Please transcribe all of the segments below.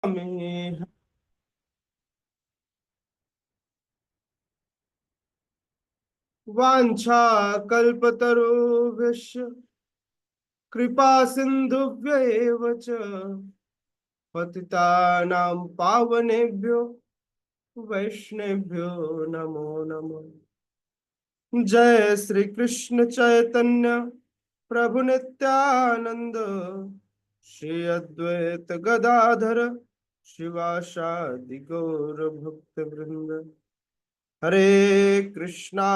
में वाञ्छा कल्पतरुभ्यश्च कृपा सिन्धुभ्येव च पतितानां पावनेभ्यो वैष्णवेभ्यो नमो नमः। जय श्री कृष्ण चैतन्य प्रभु नित्यानंद श्री अद्वैत गदाधर शिवासादि गौर भक्त वृंद। हरे कृष्णा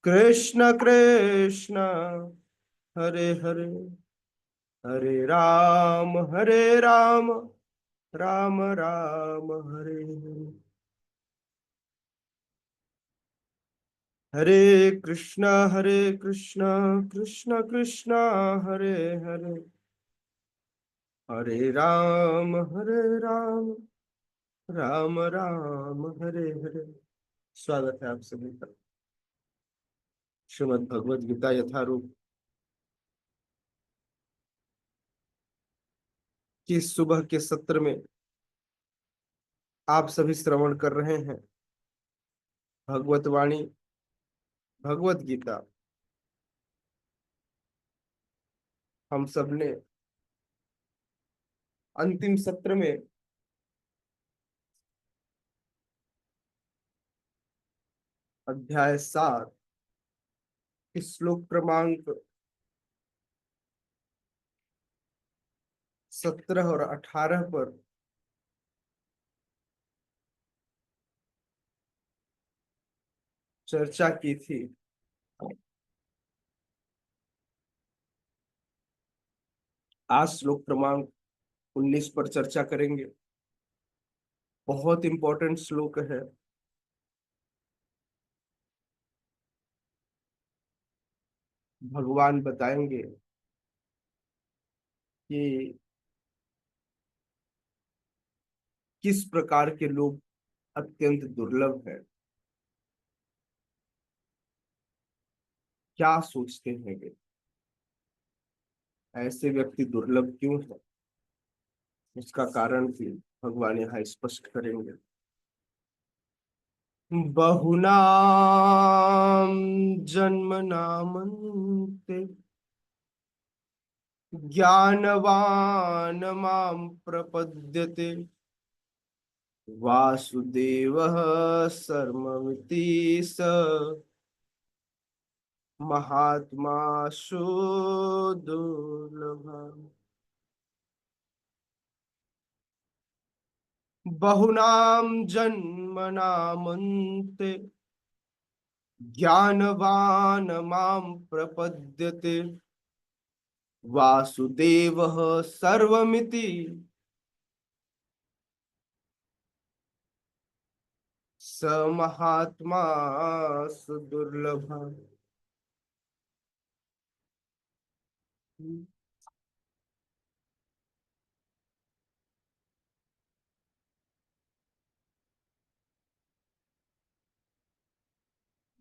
कृष्ण कृष्ण हरे हरे, हरे राम राम राम हरे हरे। हरे कृष्णा कृष्ण कृष्ण हरे हरे, हरे राम राम राम हरे हरे। स्वागत है आप सभी का श्रीमद् भगवद गीता यथारूप की सुबह के सत्र में आप सभी श्रवण कर रहे हैं भगवत वाणी भगवत गीता। हम सब ने अंतिम सत्र में अध्याय 7 श्लोक क्रमांक 17 और 18 पर चर्चा की थी। आज श्लोक क्रमांक 19 पर चर्चा करेंगे। बहुत इंपॉर्टेंट श्लोक है। भगवान बताएंगे कि किस प्रकार के लोग अत्यंत दुर्लभ है, क्या सोचते हैं वे, ऐसे व्यक्ति दुर्लभ क्यों है, उसका कारण भी भगवान यहाँ स्पष्ट करेंगे। बहुनाम जन्मनामन्ते ज्ञानवान मां प्रपद्यते वासुदेवः सर्वमिति स महात्मासु दुर्लभः। बहुनाम जन्मनामन्ते ज्ञानवान मां प्रपद्यते वासुदेवः सर्वमिति स महात्मा सुदुर्लभः।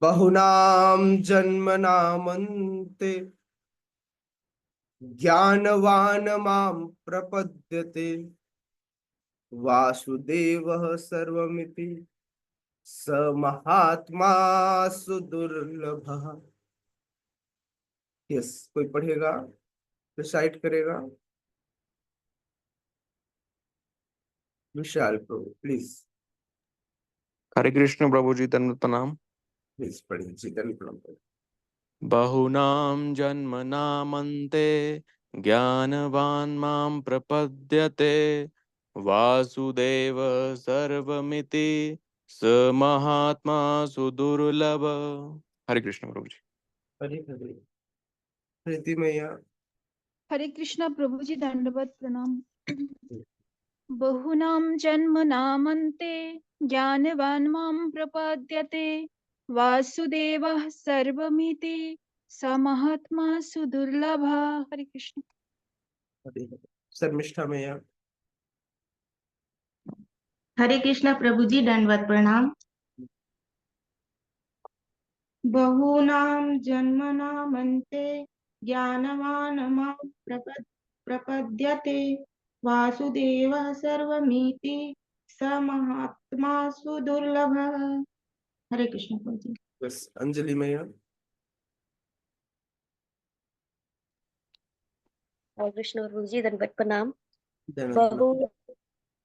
बहुनाम जन्मनामन्ते ज्ञानवान मां प्रपद्यते वासुदेवः सर्वमिति स महात्मा सुदुर्लभः। यस, कोई पढ़ेगा, रिसाइट करेगा? विशाल प्रभु प्लीज। हरे कृष्ण प्रभु जी, दंडवत प्रणाम। प्लीज पढ़िए जी, दंड प्रणाम। बहुनाम जन्मनामन्ते ज्ञानवान् मां प्रपद्यते वासुदेव सर्वमिति स महात्मा सुदुर्लभ। हरे कृष्ण प्रभु जी। हरे हरे। प्रीति मैया। हरे कृष्णा प्रभु जी, दंडवत प्रणाम। बहुनाम जन्मनामन्ते ज्ञानवान् मां प्रपद्यते वासुदेवः सर्वमिति स महात्मा सुदुर्लभः। हरे कृष्ण। हरे हरे। शर्मिष्ठा मैया। हरे कृष्ण प्रभु जी, दंडवत प्रणाम। बहूनां जन्मनामन्ते ज्ञानवान् मां प्रपद्यते प्रपद्यते वासुदेवः सर्वमिति स महात्मा सुदुर्लभः। हरे कृष्ण प्रभु जी। बस अंजलि मैया। हरे कृष्ण प्रभु जी, दंडवत प्रणाम। धन्यवाद। बहु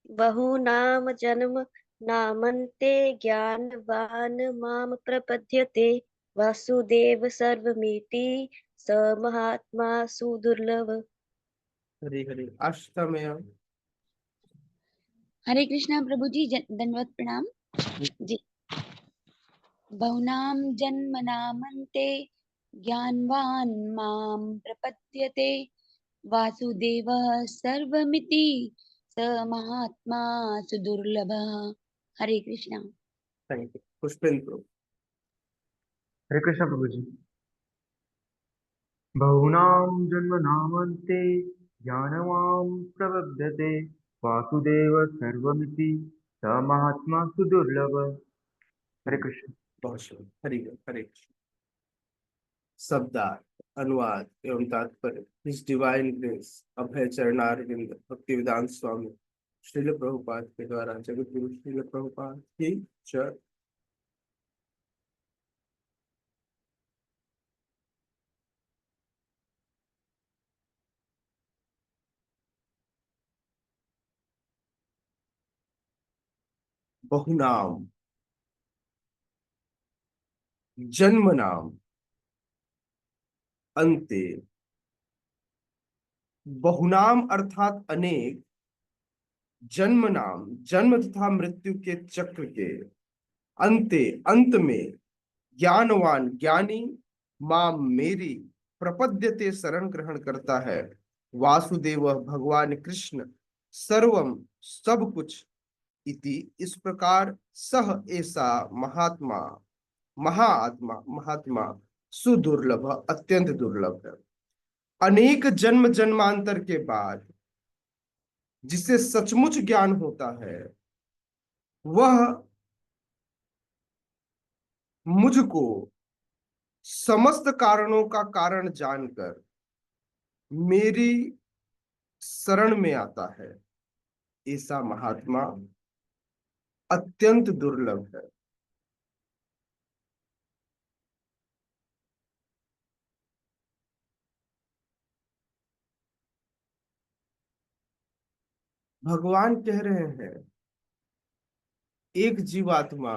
बहु नाम जन्म नामन्ते ज्ञानवान माम प्रपद्यते वासुदेव सर्वमिति स महात्मा सुदुर्लभ। हरे हरे। आश्रिता मैया। हरे कृष्णा प्रभु जी, दंडवत प्रणाम जी। बहुनाम जन्मनामन्ते ज्ञानवान माम प्रपद्यते वासुदेवः सर्वमिति स महात्मा सुदुर्लभः। हरे कृष्णा। Thank you. पुष्पेंद्र। हरे कृष्ण प्रभु जी। बहूनां जन्मनामन्ते ज्ञानवान् प्रपद्यते वासुदेव सर्वमिति स महात्मा सुदुर्लभ। हरे कृष्ण। बहुत शुक्रिया। हरि हरे कृष्ण। शब्दार्थ, अनुवाद एवं तात्पर्य। इस डिवाइन ग्रेस अभय चरणारविंद भक्ति वेदांत स्वामी श्रील प्रभुपाद के द्वारा जगत गुरु श्रील प्रभुपाद की जय। बहुनाम जन्म नाम अंते। बहुनाम अर्थात अनेक, जन्म नाम जन्म तथा मृत्यु के चक्र के अंते अंत में, ज्ञानवान ज्ञानी माम मेरी प्रपद्यते शरण ग्रहण करता है, वासुदेव भगवान कृष्ण सर्वम सब कुछ इति इस प्रकार सह ऐसा महात्मा महात्मा महात्मा सुदुर्लभ अत्यंत दुर्लभ है। अनेक जन्म जन्मांतर के बाद जिसे सचमुच ज्ञान होता है वह मुझको समस्त कारणों का कारण जानकर मेरी शरण में आता है। ऐसा महात्मा अत्यंत दुर्लभ है। भगवान कह रहे हैं एक जीवात्मा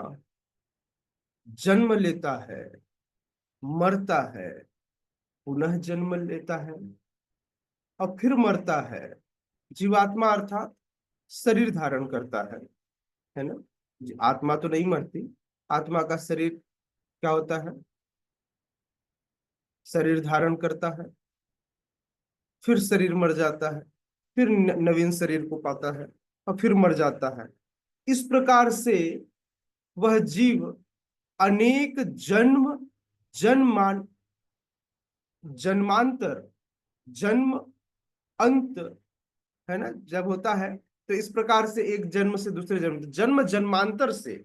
जन्म लेता है, मरता है, पुनः जन्म लेता है और फिर मरता है। जीवात्मा अर्थात शरीर धारण करता है ना। आत्मा तो नहीं मरती। आत्मा का शरीर क्या होता है? शरीर धारण करता है, फिर शरीर मर जाता है, फिर नवीन शरीर को पाता है और फिर मर जाता है। इस प्रकार से वह जीव अनेक जन्म जन्मान जन्मांतर जन्म अंत है ना जब होता है, तो इस प्रकार से एक जन्म से दूसरे जन्म, जन्म जन्मांतर से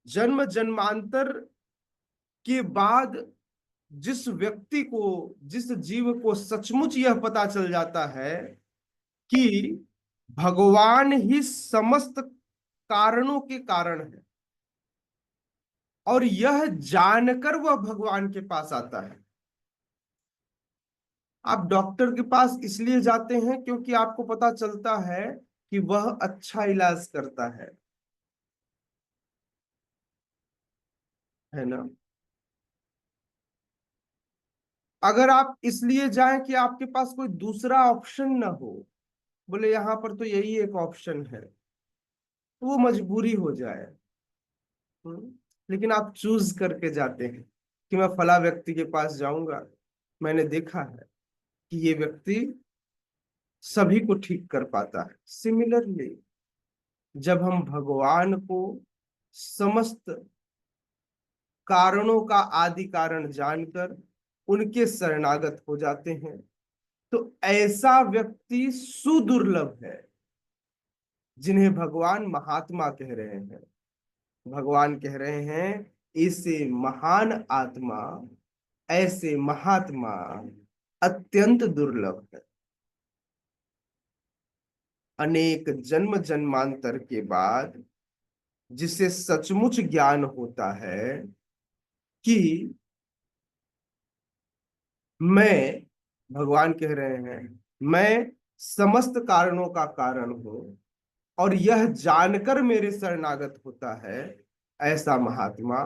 जन्म जन्मांतर के बाद जिस व्यक्ति को, जिस जीव को सचमुच यह पता चल जाता है कि भगवान ही समस्त कारणों के कारण है, और यह जानकर वह भगवान के पास आता है। आप डॉक्टर के पास इसलिए जाते हैं क्योंकि आपको पता चलता है कि वह अच्छा इलाज करता है ना। अगर आप इसलिए जाएं कि आपके पास कोई दूसरा ऑप्शन ना हो, बोले यहाँ पर तो यही एक ऑप्शन है, तो वो मजबूरी हो जाए। लेकिन आप चूज करके जाते हैं कि मैं फला व्यक्ति के पास जाऊंगा, मैंने देखा है कि ये व्यक्ति सभी को ठीक कर पाता है। सिमिलरली जब हम भगवान को समस्त कारणों का आदि कारण जानकर उनके शरणागत हो जाते हैं, तो ऐसा व्यक्ति सुदुर्लभ है जिन्हें भगवान महात्मा कह रहे हैं। भगवान कह रहे हैं ऐसे महान आत्मा, ऐसे महात्मा अत्यंत दुर्लभ है। अनेक जन्म जन्मांतर के बाद जिसे सचमुच ज्ञान होता है कि मैं, भगवान कह रहे हैं, मैं समस्त कारणों का कारण हूं, और यह जानकर मेरे शरणागत होता है, ऐसा महात्मा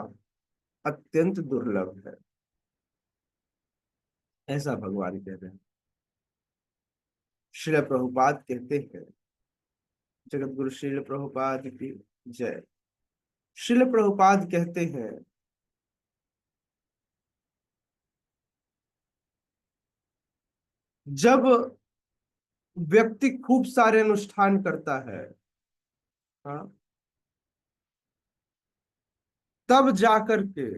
अत्यंत दुर्लभ है। ऐसा भगवान कह रहे हैं। श्रील प्रभुपाद कहते हैं, जगत गुरु श्रील प्रभुपाद की जय। श्रील प्रभुपाद कहते हैं, जब व्यक्ति खूब सारे अनुष्ठान करता है, हाँ, तब जाकर के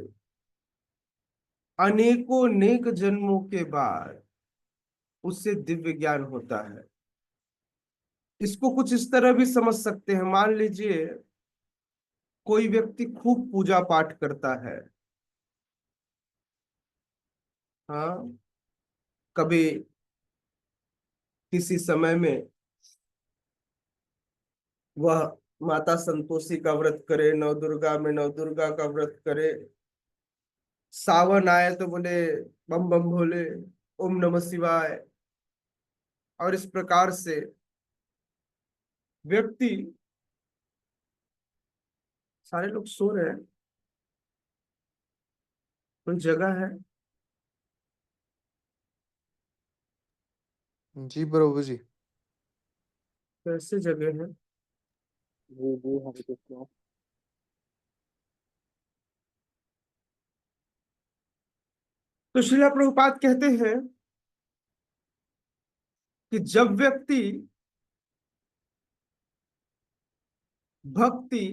अनेकों नेक जन्मों के बाद उससे दिव्य ज्ञान होता है। इसको कुछ इस तरह भी समझ सकते हैं। मान लीजिए कोई व्यक्ति खूब पूजा पाठ करता है, हाँ, कभी किसी समय में वह माता संतोषी का व्रत करे, नव दुर्गा में नव दुर्गा का व्रत करे, सावन आए तो बोले बम बम भोले, ओम नमः शिवाय, और इस प्रकार से व्यक्ति, सारे लोग सो रहे हैं, कोई जगह है? जी प्रभु जी। कैसे जगह है? जी जी, हरे कृष्णा। तो श्रील प्रभुपाद कहते हैं कि जब व्यक्ति भक्ति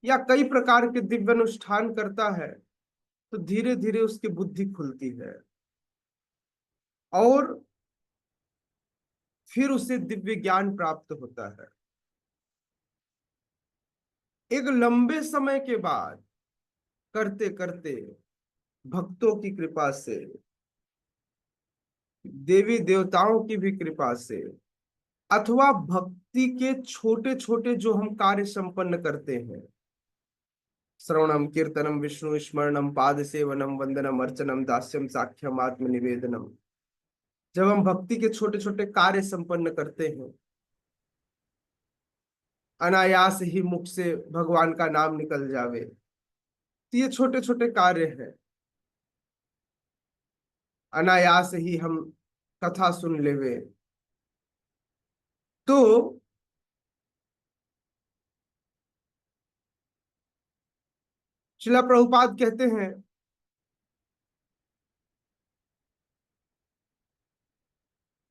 या कई प्रकार के दिव्य अनुष्ठान करता है तो धीरे धीरे उसकी बुद्धि खुलती है, और फिर उसे दिव्य ज्ञान प्राप्त होता है। एक लंबे समय के बाद करते करते भक्तों की कृपा से, देवी देवताओं की भी कृपा से, अथवा भक्ति के छोटे छोटे जो हम कार्य संपन्न करते हैं, श्रवणम कीर्तनम विष्णु स्मरणम पाद सेवनम वंदनम अर्चनम दास्यम साख्यम आत्म निवेदनम, जब हम भक्ति के छोटे छोटे कार्य संपन्न करते हैं, अनायास ही मुख से भगवान का नाम निकल जावे, तो ये छोटे छोटे कार्य हैं। अनायास ही हम कथा सुन लेवे, तो श्रील प्रभुपाद कहते हैं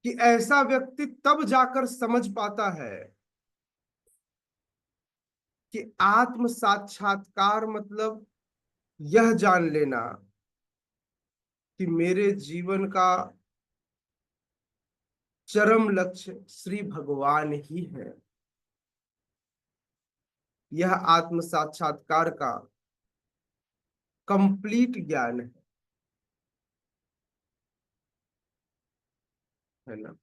कि ऐसा व्यक्ति तब जाकर समझ पाता है कि आत्म साक्षात्कार मतलब यह जान लेना कि मेरे जीवन का चरम लक्ष्य श्री भगवान ही है। यह आत्म साक्षात्कार का कंप्लीट ज्ञान है ना।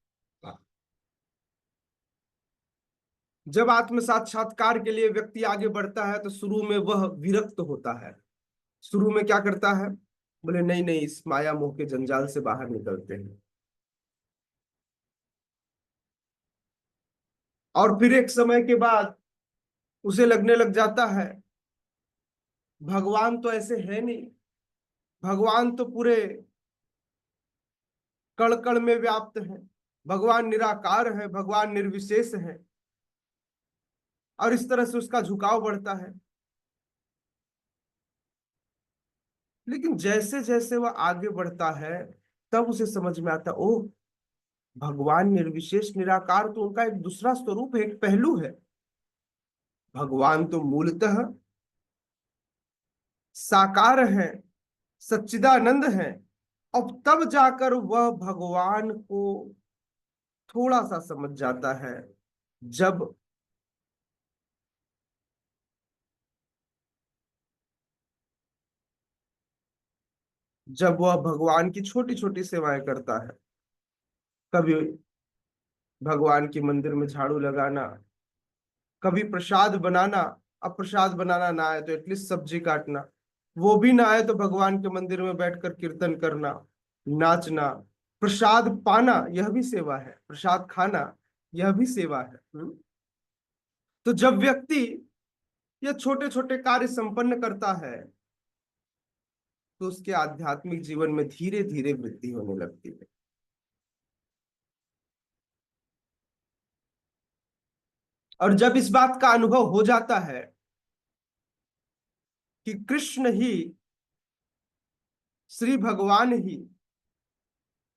जब आत्म साक्षात्कार के लिए व्यक्ति आगे बढ़ता है तो शुरू में वह विरक्त होता है। शुरू में क्या करता है? बोले नहीं नहीं, इस माया मोह के जंजाल से बाहर निकलते हैं। और फिर एक समय के बाद उसे लगने लग जाता है भगवान तो ऐसे है नहीं, भगवान तो पूरे कण कण में व्याप्त है, भगवान निराकार है, भगवान निर्विशेष है, और इस तरह से उसका झुकाव बढ़ता है। लेकिन जैसे जैसे वह आगे बढ़ता है तब उसे समझ में आता, ओह, भगवान निर्विशेष निराकार तो उनका एक दूसरा स्वरूप है, एक पहलू है। भगवान तो मूलतः साकार है, सच्चिदानंद है। अब तब जाकर वह भगवान को थोड़ा सा समझ जाता है, जब जब वह भगवान की छोटी छोटी सेवाएं करता है। कभी भगवान के मंदिर में झाड़ू लगाना, कभी प्रसाद बनाना, अब प्रसाद बनाना ना आए तो एटलीस्ट सब्जी काटना, वो भी ना आए तो भगवान के मंदिर में बैठकर कीर्तन करना, नाचना, प्रसाद पाना यह भी सेवा है, प्रसाद खाना यह भी सेवा है। तो जब व्यक्ति यह छोटे छोटे कार्य संपन्न करता है तो उसके आध्यात्मिक जीवन में धीरे धीरे वृद्धि होने लगती है। और जब इस बात का अनुभव हो जाता है कि कृष्ण ही, श्री भगवान ही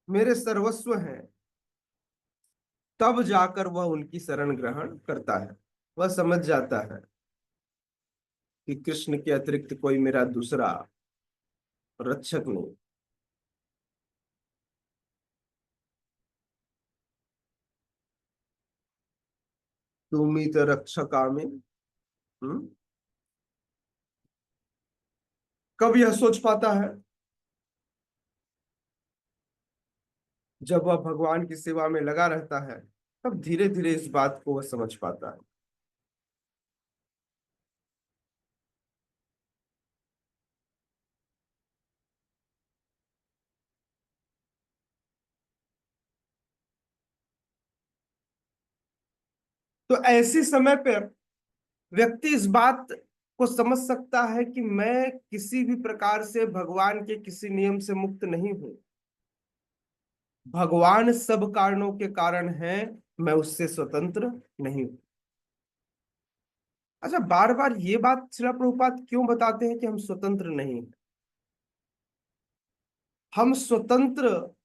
मेरे सर्वस्व हैं, तब जाकर वह उनकी शरण ग्रहण करता है। वह समझ जाता है कि कृष्ण के अतिरिक्त कोई मेरा दूसरा रक्षक नहीं। तुमी तो रक्षका में। कब यह सोच पाता है? जब वह भगवान की सेवा में लगा रहता है, तब धीरे धीरे इस बात को वह समझ पाता है। तो ऐसी समय पर व्यक्ति इस बात को समझ सकता है कि मैं किसी भी प्रकार से भगवान के किसी नियम से मुक्त नहीं हूं। भगवान सब कारणों के कारण है, मैं उससे स्वतंत्र नहीं हूं। अच्छा, बार बार ये बात श्रील प्रभुपाद क्यों बताते हैं कि हम स्वतंत्र नहीं हैं? हम स्वतंत्र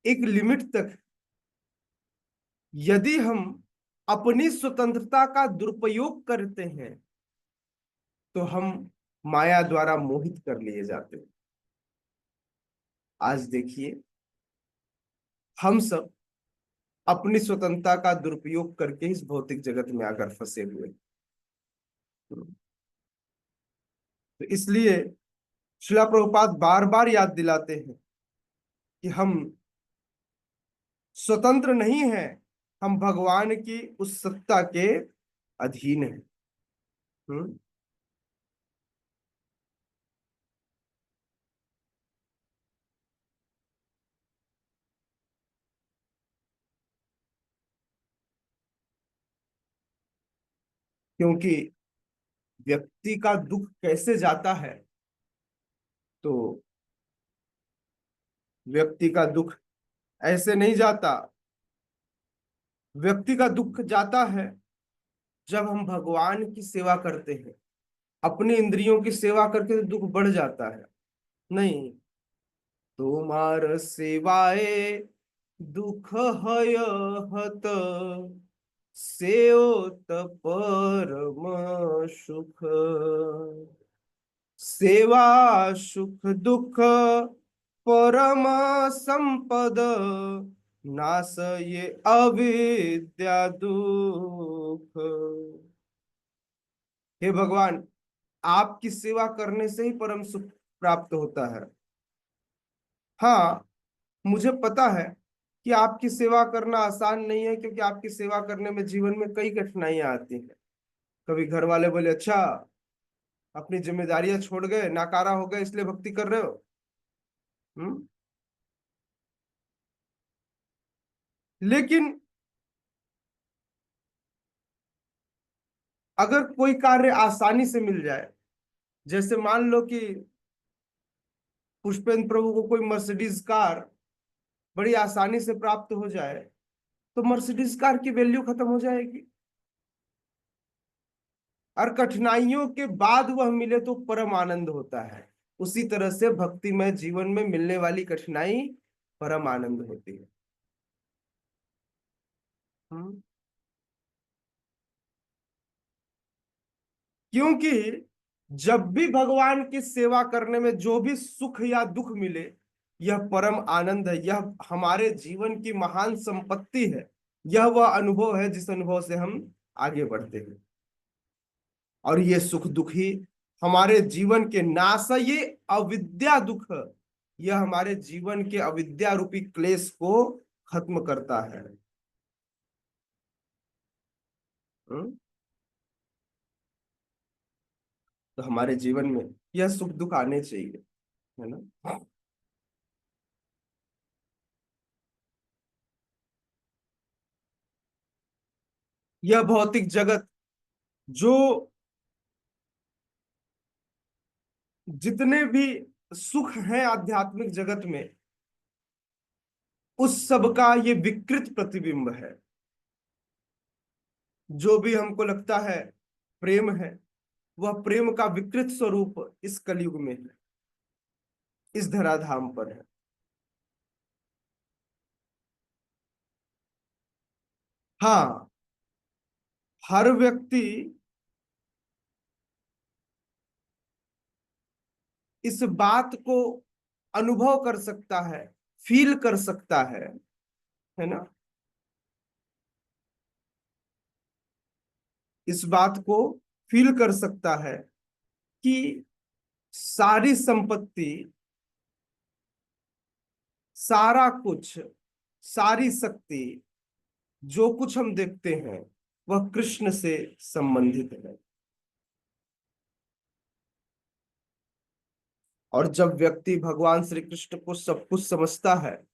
एक लिमिट तक। यदि हम अपनी स्वतंत्रता का दुरुपयोग करते हैं तो हम माया द्वारा मोहित कर लिए जाते हैं। आज देखिए, हम सब अपनी स्वतंत्रता का दुरुपयोग करके इस भौतिक जगत में आकर फंसे हुए। तो इसलिए श्रील प्रभुपाद बार बार याद दिलाते हैं कि हम स्वतंत्र नहीं हैं, हम भगवान की उस सत्ता के अधीन हैं। क्योंकि व्यक्ति का दुख कैसे जाता है, तो व्यक्ति का दुख ऐसे नहीं जाता। व्यक्ति का दुख जाता है जब हम भगवान की सेवा करते हैं। अपनी इंद्रियों की सेवा करके तो दुख बढ़ जाता है। नहीं, तुम्हार सेवाए दुख हय हत, सेवत परम सुख। सेवा सुख दुख परम संपद, नाश ये अविद्या दुख। हे भगवान, आपकी सेवा करने से ही परम सुख प्राप्त होता है। हाँ, मुझे पता है कि आपकी सेवा करना आसान नहीं है, क्योंकि आपकी सेवा करने में जीवन में कई कठिनाइयां आती हैं। कभी घर वाले बोले, अच्छा अपनी जिम्मेदारियां छोड़ गए, नाकारा हो गए, इसलिए भक्ति कर रहे हो। लेकिन अगर कोई कार्य आसानी से मिल जाए, जैसे मान लो कि पुष्पेंद्र प्रभु को कोई मर्सिडीज कार बड़ी आसानी से प्राप्त हो जाए, तो मर्सिडीज कार की वैल्यू खत्म हो जाएगी। और कठिनाइयों के बाद वह मिले तो परम आनंद होता है। उसी तरह से भक्तिमय जीवन में मिलने वाली कठिनाई परम आनंद होती है। क्योंकि जब भी भगवान की सेवा करने में जो भी सुख या दुख मिले, यह परम आनंद है, यह हमारे जीवन की महान संपत्ति है। यह वह अनुभव है जिस अनुभव से हम आगे बढ़ते हैं। और ये सुख दुख ही हमारे जीवन के नाश, ये अविद्या दुख, यह हमारे जीवन के अविद्या रूपी क्लेश को खत्म करता है। हम्म? तो हमारे जीवन में यह सुख दुख आने चाहिए, है ना। यह भौतिक जगत जो जितने भी सुख हैं आध्यात्मिक जगत में, उस सब का ये विकृत प्रतिबिंब है। जो भी हमको लगता है प्रेम है, वह प्रेम का विकृत स्वरूप इस कलयुग में है, इस धराधाम पर है। हाँ, हर व्यक्ति इस बात को अनुभव कर सकता है, फील कर सकता है ना। इस बात को फील कर सकता है कि सारी संपत्ति, सारा कुछ, सारी शक्ति, जो कुछ हम देखते हैं वह कृष्ण से संबंधित है। और जब व्यक्ति भगवान श्री कृष्ण को सब कुछ समझता है,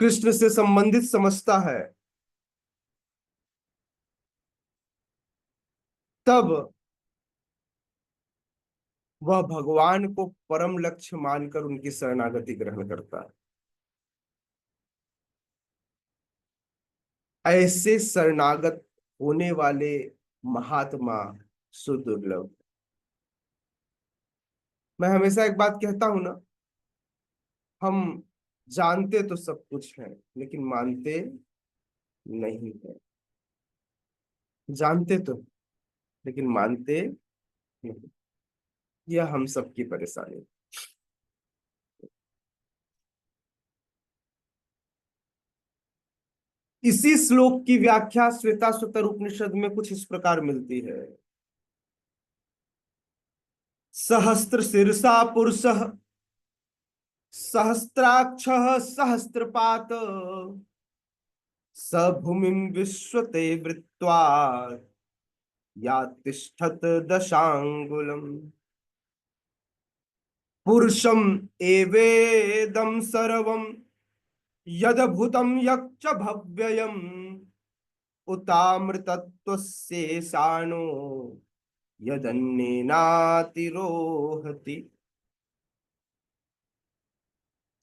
कृष्ण से संबंधित समझता है, तब वह भगवान को परम लक्ष्य मानकर उनकी शरणागति ग्रहण करता है। ऐसे शरणागत होने वाले महात्मा सुदुर्लभ। मैं हमेशा एक बात कहता हूं ना, हम जानते तो सब कुछ है लेकिन मानते नहीं है। जानते तो लेकिन मानते नहीं। यह हम सबकी परेशानी। इसी श्लोक की व्याख्या श्वेताश्वतर उपनिषद में कुछ इस प्रकार मिलती है। सहस्त्र शीर्षा पुरुषः सहस्त्राक्षः सहस्त्रपात् स भूमिं विश्वते वृत्वा या तिष्ठत दशांगुलम्। पुरुषम एवेदं सर्वं यदभूतं यच्च भव्ययम् उतामृतत्वस्येषाणो यदन्येनातिरोहति।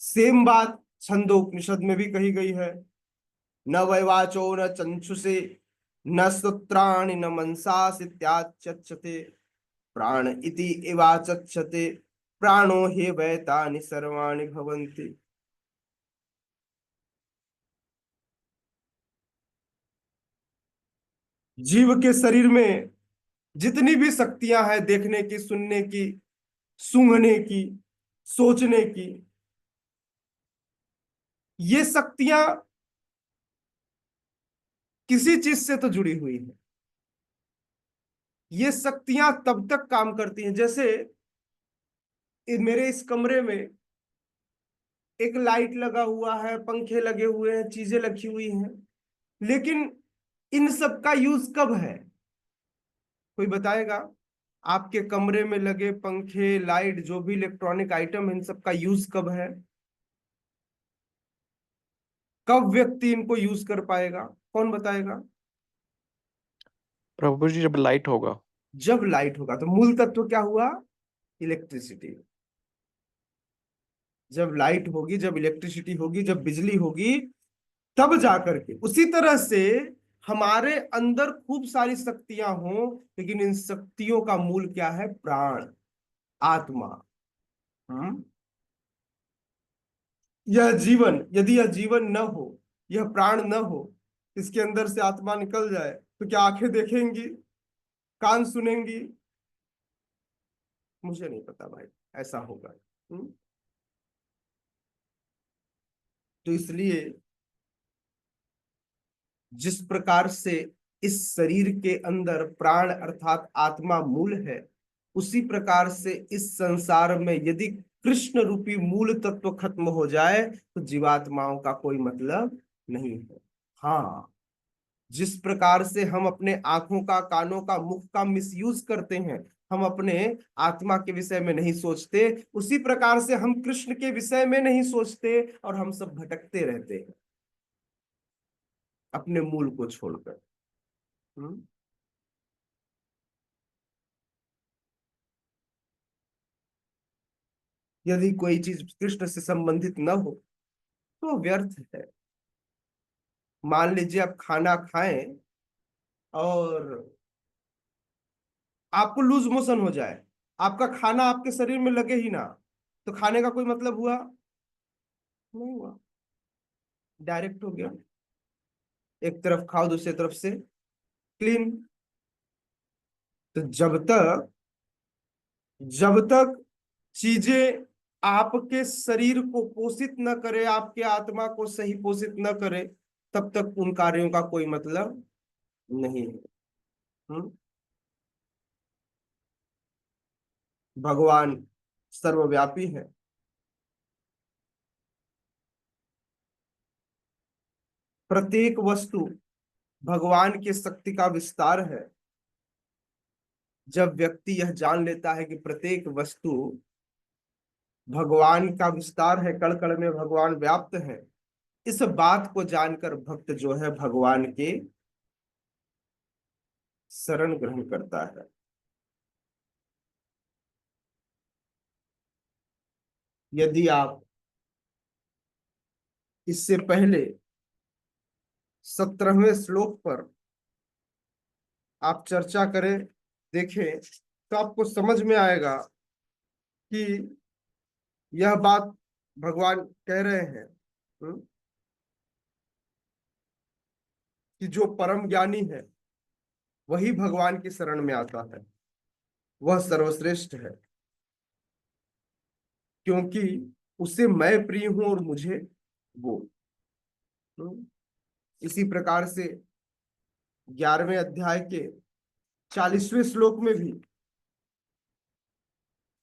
सेम बात छंदोपनिषद में भी कही गई है। न वैवाचो न चंचुषे न सूत्राणि न मनसासित्याचक्षते प्राण इति एवाचक्षते प्राणो हि वैतानि सर्वाणि भवन्ति। जीव के शरीर में जितनी भी शक्तियां हैं, देखने की, सुनने की, सूंघने की, सोचने की, ये शक्तियां किसी चीज से तो जुड़ी हुई है। ये शक्तियां तब तक काम करती हैं, जैसे मेरे इस कमरे में एक लाइट लगा हुआ है, पंखे लगे हुए हैं, चीजें रखी हुई हैं, लेकिन इन सब का यूज कब है? कोई बताएगा? आपके कमरे में लगे पंखे, लाइट, जो भी इलेक्ट्रॉनिक आइटम है, इन सब का यूज कब है? कब व्यक्ति इनको यूज कर पाएगा? कौन बताएगा? प्रभु जी जब लाइट होगा। जब लाइट होगा। तो मूल तत्व क्या हुआ? इलेक्ट्रिसिटी। जब लाइट होगी, जब इलेक्ट्रिसिटी होगी, जब बिजली होगी, तब जाकर के। उसी तरह से हमारे अंदर खूब सारी शक्तियां हों, लेकिन इन शक्तियों का मूल क्या है? प्राण, आत्मा। यह जीवन, यदि यह जीवन न हो, यह प्राण न हो, इसके अंदर से आत्मा निकल जाए, तो क्या आंखें देखेंगी, कान सुनेंगी? मुझे नहीं पता भाई, ऐसा होगा। तो इसलिए जिस प्रकार से इस शरीर के अंदर प्राण अर्थात आत्मा मूल है, उसी प्रकार से इस संसार में यदि कृष्ण रूपी मूल तत्व खत्म हो जाए तो जीवात्माओं का कोई मतलब नहीं है। हाँ, जिस प्रकार से हम अपने आंखों का, कानों का, मुख का मिसयूज करते हैं, हम अपने आत्मा के विषय में नहीं सोचते, उसी प्रकार से हम कृष्ण के विषय में नहीं सोचते और हम सब भटकते रहते हैं अपने मूल को छोड़कर। यदि कोई चीज कृष्ण से संबंधित न हो तो व्यर्थ है। मान लीजिए आप खाना खाएं और आपको लूज मोशन हो जाए, आपका खाना आपके शरीर में लगे ही ना, तो खाने का कोई मतलब हुआ नहीं? हुआ, डायरेक्ट हो गया, एक तरफ खाओ दूसरी तरफ से क्लीन। तो जब तक चीजें आपके शरीर को पोषित न करे, आपके आत्मा को सही पोषित न करे, तब तक उन कार्यों का कोई मतलब नहीं है। भगवान सर्वव्यापी है। प्रत्येक वस्तु भगवान की शक्ति का विस्तार है। जब व्यक्ति यह जान लेता है कि प्रत्येक वस्तु भगवान का विस्तार है, कण कण में भगवान व्याप्त है, इस बात को जानकर भक्त जो है भगवान के शरण ग्रहण करता है। यदि आप इससे पहले 17वें श्लोक पर आप चर्चा करें, देखें, तो आपको समझ में आएगा कि यह बात भगवान कह रहे हैं कि जो परम ज्ञानी है वही भगवान की शरण में आता है, वह सर्वश्रेष्ठ है, क्योंकि उसे मैं प्रिय हूं और मुझे वो। इसी प्रकार से 11वें अध्याय के 40वें श्लोक में भी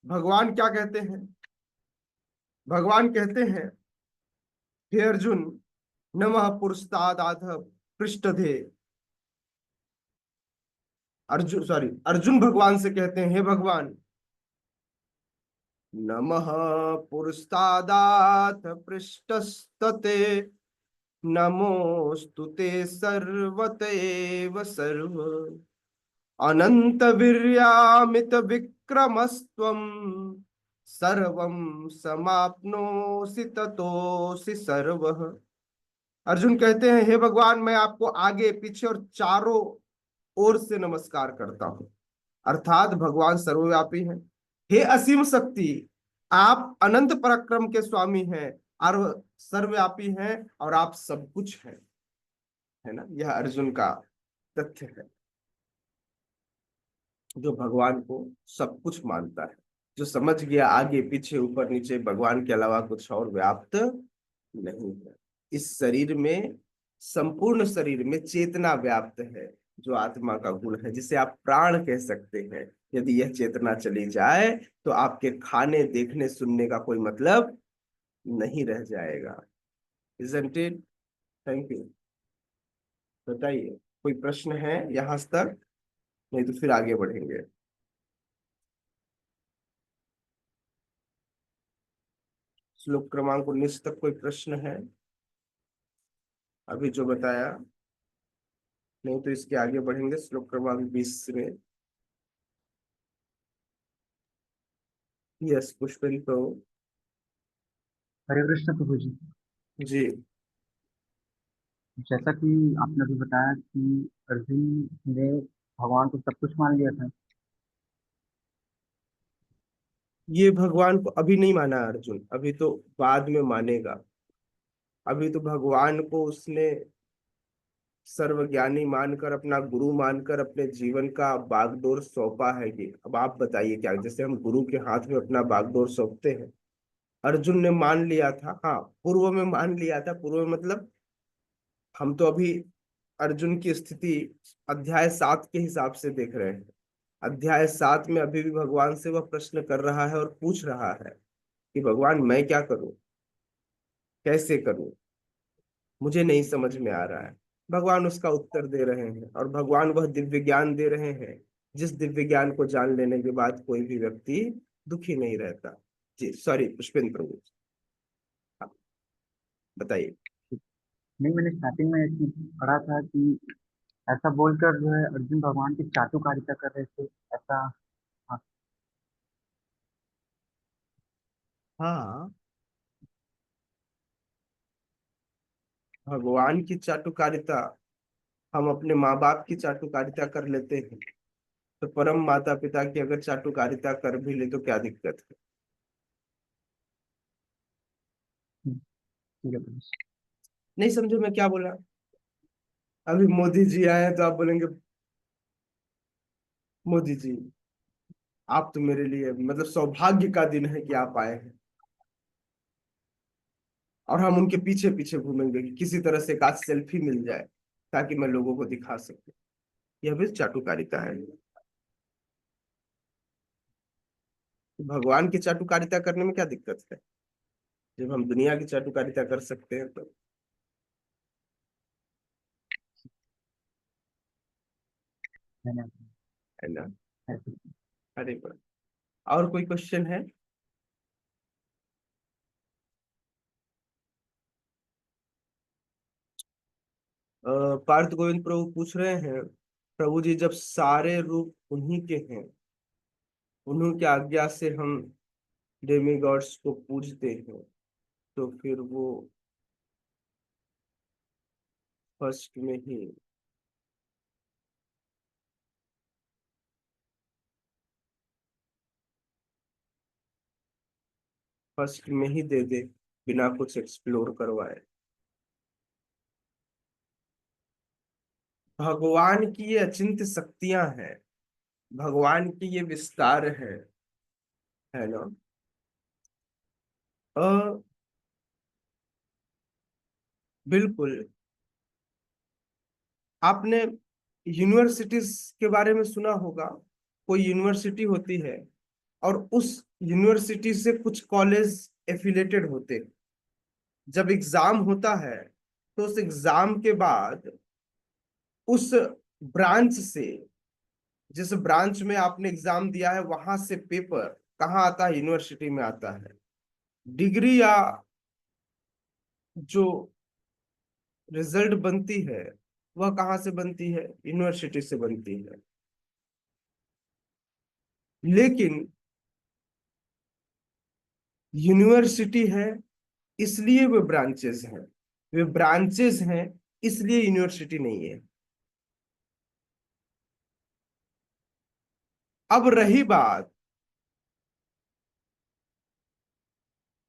भगवान क्या कहते हैं? भगवान कहते हैं, हे अर्जुन, नमः पुरस्तादाथ पृष्ठधे। अर्जुन भगवान से कहते हैं, हे भगवान, नमः पुरस्तादाथ पृष्ठस्तते, नमोस्तुते सर्वत एव सर्व, अनंत वीर्यामित विक्रमस्त्वं, सर्वं समाप्नोसि ततोसि सर्वः। अर्जुन कहते हैं, हे भगवान, मैं आपको आगे पीछे और चारों ओर से नमस्कार करता हूं। अर्थात भगवान सर्वव्यापी हैं। हे असीम शक्ति, आप अनंत पराक्रम के स्वामी हैं और सर्वव्यापी हैं और आप सब कुछ हैं, है ना? यह अर्जुन का तथ्य है, जो भगवान को सब कुछ मानता है, जो समझ गया आगे पीछे ऊपर नीचे भगवान के अलावा कुछ और व्याप्त नहीं है। इस शरीर में, संपूर्ण शरीर में चेतना व्याप्त है, जो आत्मा का गुण है, जिसे आप प्राण कह सकते हैं। यदि यह चेतना चली जाए तो आपके खाने, देखने, सुनने का कोई मतलब नहीं रह जाएगा। Isn't it? Thank you. बताइए, कोई प्रश्न है यहाँ तक? नहीं तो फिर आगे बढ़ेंगे। श्लोक क्रमांक 19 तक कोई प्रश्न है? अभी जो बताया, नहीं तो इसके आगे बढ़ेंगे श्लोक क्रमांक 20 में। यस पुष्पिन तो हरे कृष्ण प्रभु जी। जी। जैसा कि आपने अभी बताया कि अर्जुन ने भगवान को सब कुछ मान लिया था। ये भगवान को अभी नहीं माना अर्जुन, अभी तो बाद में मानेगा। अभी तो भगवान को उसने सर्वज्ञानी मानकर, अपना गुरु मानकर अपने जीवन का बागडोर सौंपा है। कि अब आप बताइए, क्या जैसे हम गुरु के हाथ में अपना बागडोर सौंपते हैं, अर्जुन ने मान लिया था। हाँ, पूर्व में मान लिया था। पूर्व में मतलब हम तो अभी अर्जुन की स्थिति अध्याय 7 के हिसाब से देख रहे हैं। अध्याय 7 में अभी भी भगवान से वह प्रश्न कर रहा है और पूछ रहा है कि भगवान मैं क्या करूं, कैसे करूं, मुझे नहीं समझ में आ रहा है। भगवान उसका उत्तर दे रहे हैं, और भगवान वह दिव्य ज्ञान दे रहे हैं जिस दिव्य ज्ञान को जान लेने के बाद कोई भी व्यक्ति दुखी नहीं रहता। जी सॉरी पुष्पेंद्र प्रभु, हाँ, बताइए। नहीं, मैंने स्टार्टिंग में ऐसी पढ़ा था कि ऐसा बोलकर जो है अर्जुन भगवान की चाटुकारिता कर रहे थे, ऐसा। हाँ। हाँ, भगवान की चाटुकारिता हम अपने माँ बाप की चाटुकारिता कर लेते हैं, तो परम माता पिता की अगर चाटुकारिता कर भी ले तो क्या दिक्कत है। ठीक है प्रभु। नहीं समझे मैं क्या बोला? अभी मोदी जी आए हैं तो आप बोलेंगे मोदी जी आप तो मेरे लिए मतलब सौभाग्य का दिन है कि आप आए हैं, और हम उनके पीछे पीछे घूमेंगे कि किसी तरह से एक आध सेल्फी मिल जाए ताकि मैं लोगों को दिखा सकूं। यह भी चाटुकारिता है। भगवान की चाटुकारिता करने में क्या दिक्कत है, जब हम दुनिया की चाटुकारिता कर सकते हैं तो। धन्यवाद। है ना? ऐसे। अरे वाह। और कोई क्वेश्चन है? पार्थ गोविंद प्रभु पूछ रहे हैं, प्रभु जी जब सारे रूप उन्हीं के हैं, उन्हीं की आज्ञा से हम डेमीगॉड्स को पूजते हैं, तो फिर वो फर्स्ट में ही फर्स्ट में ही दे दे बिना कुछ एक्सप्लोर करवाए। भगवान की ये अचिंत्य शक्तियां हैं, भगवान की ये विस्तार है ना? अ बिल्कुल। आपने यूनिवर्सिटीज के बारे में सुना होगा, कोई यूनिवर्सिटी होती है और उस यूनिवर्सिटी से कुछ कॉलेज एफिलेटेड होते हैं। जब एग्जाम होता है तो उस एग्जाम के बाद उस ब्रांच से, जिस ब्रांच में आपने एग्जाम दिया है, वहां से पेपर कहाँ आता है? यूनिवर्सिटी में आता है। डिग्री या जो रिजल्ट बनती है वह कहाँ से बनती है? यूनिवर्सिटी से बनती है। लेकिन यूनिवर्सिटी है इसलिए वे ब्रांचेस हैं, वे ब्रांचेस हैं इसलिए यूनिवर्सिटी नहीं है। अब रही बात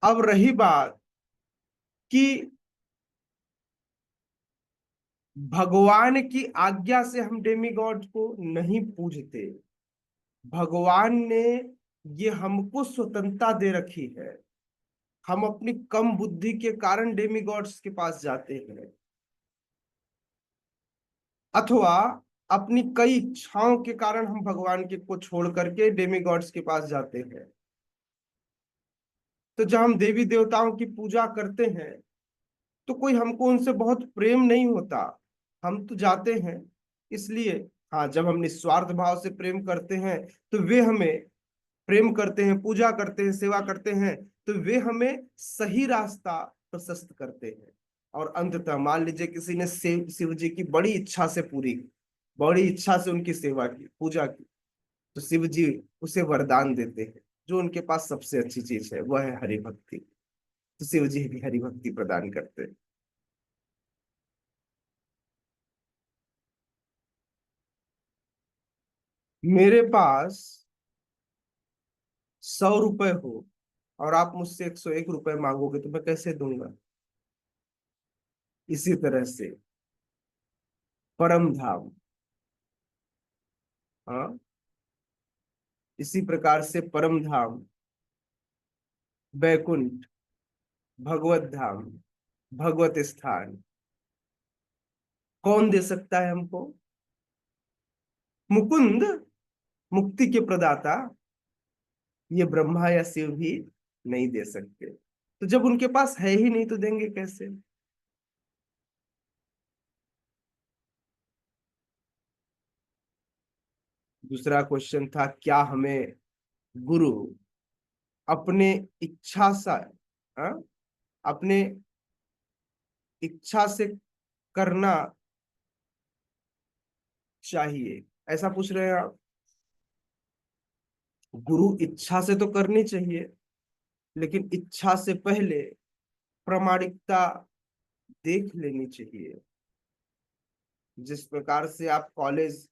अब रही बात कि भगवान की आज्ञा से हम डेमीगॉड को नहीं पूजते। भगवान ने ये हमको स्वतंत्रता दे रखी है, हम अपनी कम बुद्धि के कारण डेमीगॉड्स के पास जाते हैं, अथवा अपनी कई इच्छाओं के कारण हम भगवान के को छोड़ करके डेमीगॉड्स के पास जाते हैं। तो जब हम देवी देवताओं की पूजा करते हैं तो कोई हमको उनसे बहुत प्रेम नहीं होता, हम तो जाते हैं इसलिए। हाँ, जब हम निस्वार्थ भाव से प्रेम करते हैं तो वे हमें प्रेम करते हैं, पूजा करते हैं, सेवा करते हैं, तो वे हमें सही रास्ता प्रशस्त करते हैं। और अंततः मान लीजिए किसी ने शिव जी की बड़ी इच्छा से बड़ी इच्छा से उनकी सेवा की, पूजा की, तो शिव जी उसे वरदान देते हैं। जो उनके पास सबसे अच्छी चीज है वह है हरि भक्ति, तो शिव जी भी हरि भक्ति प्रदान करते हैं। मेरे पास 100 रुपए हो और आप मुझसे 101 रुपए मांगोगे तो मैं कैसे दूंगा? इसी तरह से परम धाम, हाँ, इसी प्रकार से परम धाम, बैकुंठ, भगवत धाम, भगवत स्थान कौन दे सकता है हमको? मुकुंद, मुक्ति के प्रदाता, ये ब्रह्मा या शिव भी नहीं दे सकते। तो जब उनके पास है ही नहीं तो देंगे कैसे? दूसरा क्वेश्चन था, क्या हमें गुरु अपने इच्छा से, हाँ, अपने इच्छा से करना चाहिए, ऐसा पूछ रहे हैं आप? गुरु इच्छा से तो करनी चाहिए, लेकिन इच्छा से पहले प्रामाणिकता देख लेनी चाहिए। जिस प्रकार से आप कॉलेज,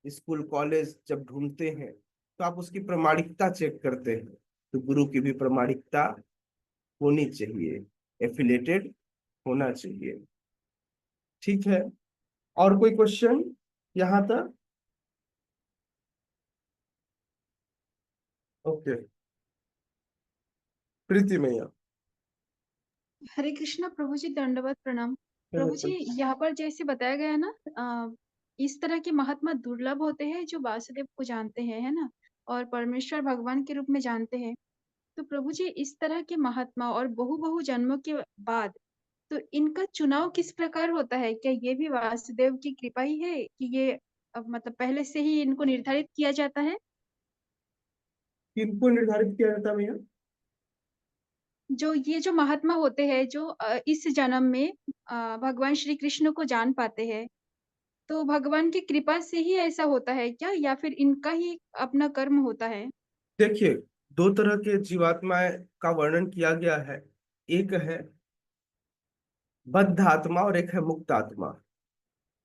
स्कूल कॉलेज जब ढूंढते हैं तो आप उसकी प्रामाणिकता चेक करते हैं, तो गुरु की भी प्रामाणिकता होनी चाहिए, एफिलेटेड होना चाहिए। ठीक है, और कोई क्वेश्चन यहाँ तक? ओके, प्रीति मैया। हरे कृष्णा प्रभु जी, दंडवत प्रणाम। प्रभु जी, यहाँ पर जैसे बताया गया ना, इस तरह के महात्मा दुर्लभ होते हैं जो वासुदेव को जानते हैं, है ना, और परमेश्वर भगवान के रूप में जानते हैं। तो प्रभु जी, इस तरह के महात्मा और बहु बहु जन्मों के बाद तो इनका चुनाव किस प्रकार होता है? क्या ये भी वासुदेव की कृपा ही है कि ये मतलब पहले से ही इनको निर्धारित किया जाता है? किनको निर्धारित किया जाता है भैया? जो महात्मा होते हैं जो इस जन्म में भगवान श्री कृष्ण को जान पाते हैं, तो भगवान की कृपा से ही ऐसा होता है क्या, या फिर इनका ही अपना कर्म होता है? देखिए, दो तरह के जीवात्माएं का वर्णन किया गया है। एक है बद्ध आत्मा और एक है मुक्त आत्मा।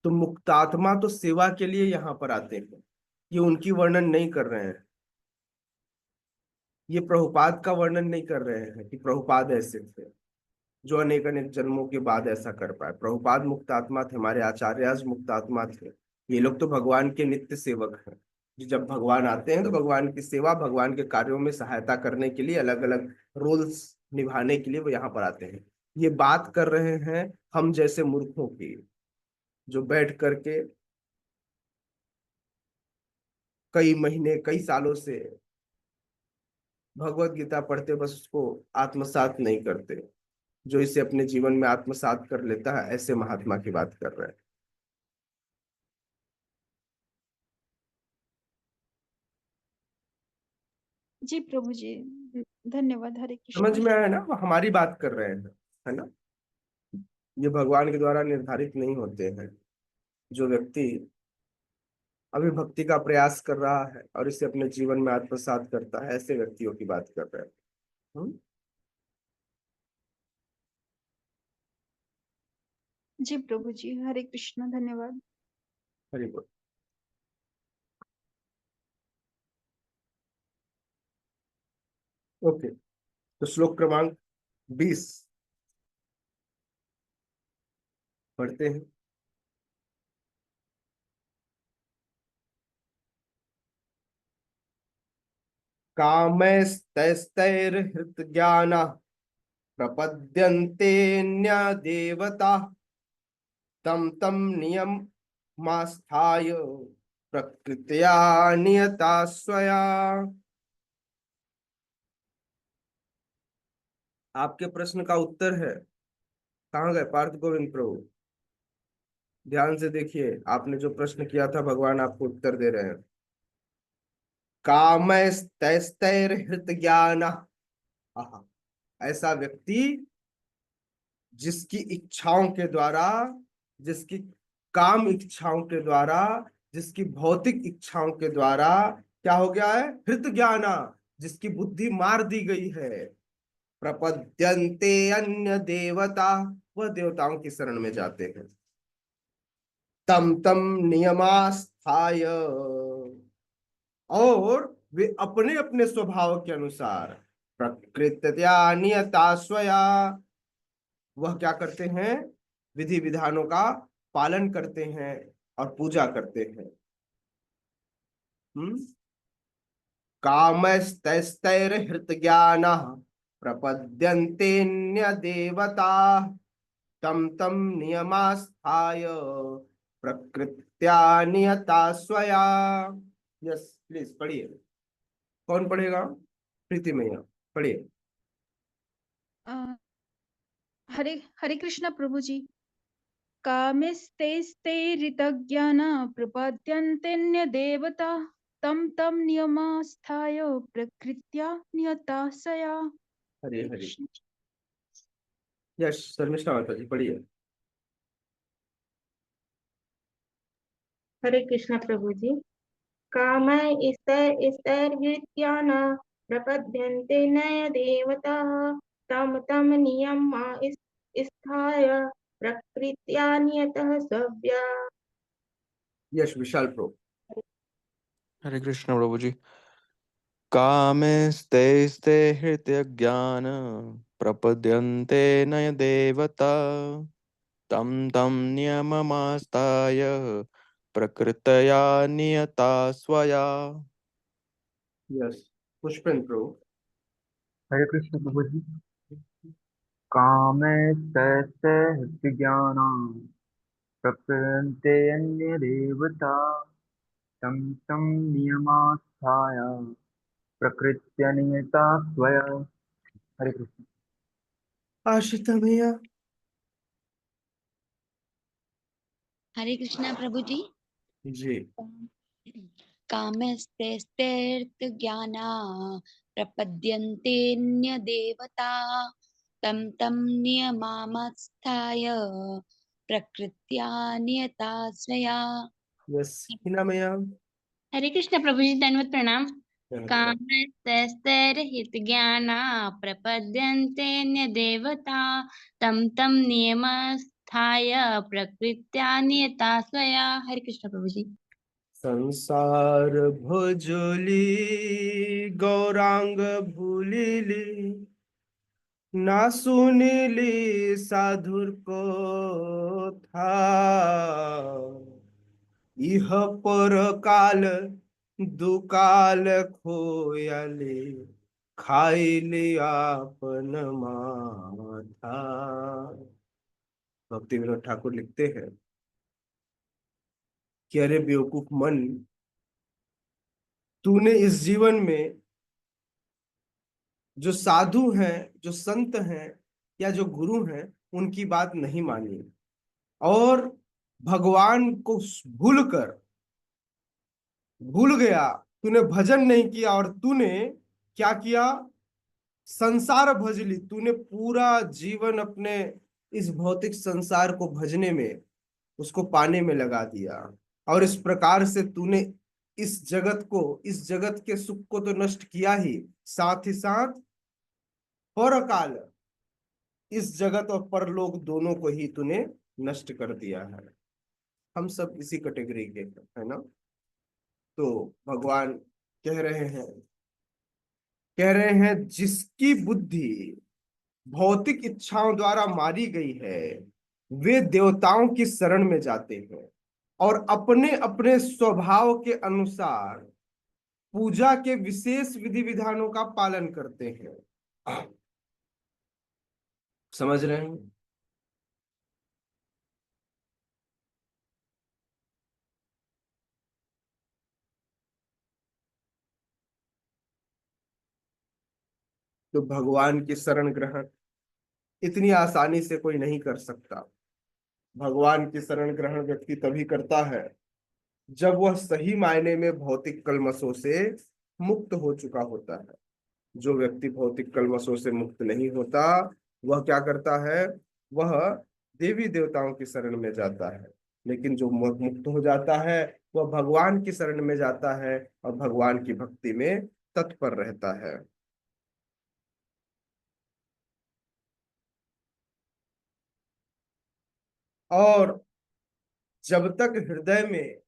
तो मुक्त आत्मा तो सेवा के लिए यहाँ पर आते हैं, ये उनकी वर्णन नहीं कर रहे हैं, ये प्रभुपाद का वर्णन नहीं कर रहे हैं कि प्रभुपाद ऐसे थे जो अनेक अनेक जन्मों के बाद ऐसा कर पाए। प्रभुपाद मुक्त आत्मा थे, हमारे आचार्य मुक्त आत्मा थे। ये लोग तो भगवान के नित्य सेवक हैं, जो जब भगवान आते हैं तो भगवान की सेवा, भगवान के कार्यों में सहायता करने के लिए, अलग अलग रोल्स निभाने के लिए वो यहाँ पर आते हैं। ये बात कर रहे हैं हम जैसे मूर्खों की, जो बैठ करके कई महीने कई सालों से भगवत गीता पढ़ते बस उसको आत्मसात नहीं करते। जो इसे अपने जीवन में आत्मसात कर लेता है, ऐसे महात्मा की बात कर रहे हैं। जी प्रभु जी, धन्यवाद। हरे समझ कृष्णा। में आया ना? वो हमारी बात कर रहे हैं, है ना? ये भगवान के द्वारा निर्धारित नहीं होते हैं। जो व्यक्ति अभी भक्ति का प्रयास कर रहा है और इसे अपने जीवन में आत्मसात करता है, ऐसे व्यक्तियों की बात कर रहे हैं। जी प्रभु जी, हरे कृष्णा, धन्यवाद। हरि बोल। ओके, तो श्लोक क्रमांक 20 पढ़ते हैं। कामैस्तैस्तैर्हृत ज्ञान प्रपद्यन्तेऽन्यदेवता तम तम नियममास्थाय प्रकृत्या नियता स्वया। आपके प्रश्न का उत्तर है, कहाँ गए पार्थ गोविंद प्रभु? ध्यान से देखिए, आपने जो प्रश्न किया था भगवान आपको उत्तर दे रहे हैं। कामैस्तैस्तैर्हृत ज्ञान, ऐसा व्यक्ति जिसकी इच्छाओं के द्वारा, जिसकी काम इच्छाओं के द्वारा, जिसकी भौतिक इच्छाओं के द्वारा क्या हो गया है? हृत ज्ञाना, जिसकी बुद्धि मार दी गई है। प्रपद्यन्ते अन्य देवता, वह देवताओं की शरण में जाते हैं। तम तम नियमास्थाय, और वे अपने अपने स्वभाव के अनुसार, प्रकृत्या नियता स्वया, वह क्या करते हैं? विधि विधानों का पालन करते हैं और पूजा करते हैं। कामस्तैस्तैर्हृत ज्ञान प्रपद्यन्तेऽन्य देवता तम तम नियमास्थाय प्रकृत्या नियता स्वया। यस, प्लीज पढ़िए। कौन पढ़ेगा? प्रीति मैया, पढ़िए। हरे हरे कृष्ण प्रभु जी। कामस्तैस्तैरितज्ञान प्रपद्यन्ते देवता तम तम नियमास्थाय प्रकृत्या नियता सया। हरे हरे हरे। कृष्ण। यश शर्मिष्ठा माता जी पढ़िए। हरे कृष्ण प्रभु जी। कामैस्तैर्हृत्यान प्रपद्यन्ते नय देवताः तं तं नियमा स्थाय प्रकृत्या नियतः सव्या। यश विशाल प्रो। हरे कृष्ण प्रभु जी। कामैस्तैस्ते हृतज्ञान प्रपद्यन्ते नय देवता तं तं नियममास्ताय प्रकृतया नियता स्वया। यस पुष्पेन प्रो। हरे कृष्ण प्रभु जी। कामैस्तैस्ते हृतज्ञानाः प्रपद्यन्ते अन्यदेवता तं तं नियमास्थाय प्रकृत्या नियता स्वया। हरे कृष्ण। आशिता भैया। हरे कृष्णा प्रभु जी। जी। कामस्तैस्तैर्तज्ञाना प्रपद्यन्तेऽन्यदेवता तं तं नियमामस्थाय प्रकृत्या नियता स्वया। यस हिना मैया। हरे कृष्ण प्रभु जी, दंडवत प्रणाम। धन्यवाद। कामस्तैर्हितज्ञाना प्रपद्यन्ते न्यदेवता तं तं नियमस्थाय प्रकृत्या नियता स्वया। हरे कृष्ण प्रभु जी। संसार भोजली गौरांग भूलिली ना सुनिली साधुर को था इह पर काल दुकाल खोयले खाइले आपन माथा। भक्ति विनोद ठाकुर लिखते हैं कि अरे बेवकूफ मन, तूने इस जीवन में जो साधु हैं, जो संत हैं या जो गुरु हैं, उनकी बात नहीं मानी और भगवान को भूल गया। तूने भजन नहीं किया और तूने क्या किया? संसार भज ली। तूने पूरा जीवन अपने इस भौतिक संसार को भजने में, उसको पाने में लगा दिया और इस प्रकार से तूने इस जगत को, इस जगत के सुख को तो नष्ट किया ही साथ परकाल, इस जगत और परलोक दोनों को ही तूने नष्ट कर दिया है। हम सब इसी कैटेगरी के है ना। तो भगवान कह रहे हैं जिसकी बुद्धि भौतिक इच्छाओं द्वारा मारी गई है वे देवताओं की शरण में जाते हैं और अपने अपने स्वभाव के अनुसार पूजा के विशेष विधि विधानों का पालन करते हैं। समझ रहे हैं? तो भगवान की शरण ग्रहण इतनी आसानी से कोई नहीं कर सकता। भगवान की शरण ग्रहण व्यक्ति तभी करता है जब वह सही मायने में भौतिक कलमशों से मुक्त हो चुका होता है। जो व्यक्ति भौतिक कलमशों से मुक्त नहीं होता, वह क्या करता है? वह देवी देवताओं की शरण में जाता है। लेकिन जो मुक्त हो जाता है वह भगवान की शरण में जाता है और भगवान की भक्ति में तत्पर रहता है। और जब तक हृदय में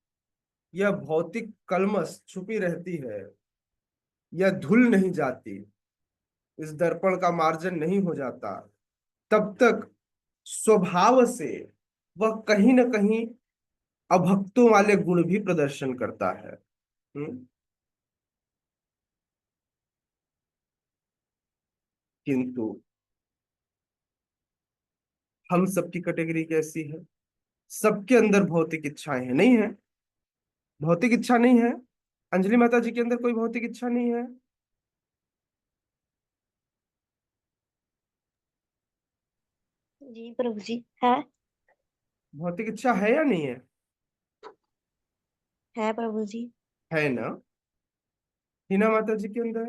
यह भौतिक कलमश छुपी रहती है, यह धुल नहीं जाती, इस दर्पण का मार्जन नहीं हो जाता, तब तक स्वभाव से वह कहीं ना कहीं अभक्तों वाले गुण भी प्रदर्शन करता है। किंतु हम सबकी कैटेगरी कैसी है? सबके अंदर भौतिक इच्छाएं हैं, नहीं है? भौतिक इच्छा नहीं है? अंजलि माता जी के अंदर कोई भौतिक इच्छा नहीं है? जी प्रभु जी है। भौतिक इच्छा है या नहीं है? है प्रभु जी। है ना? हिना माता जी के अंदर,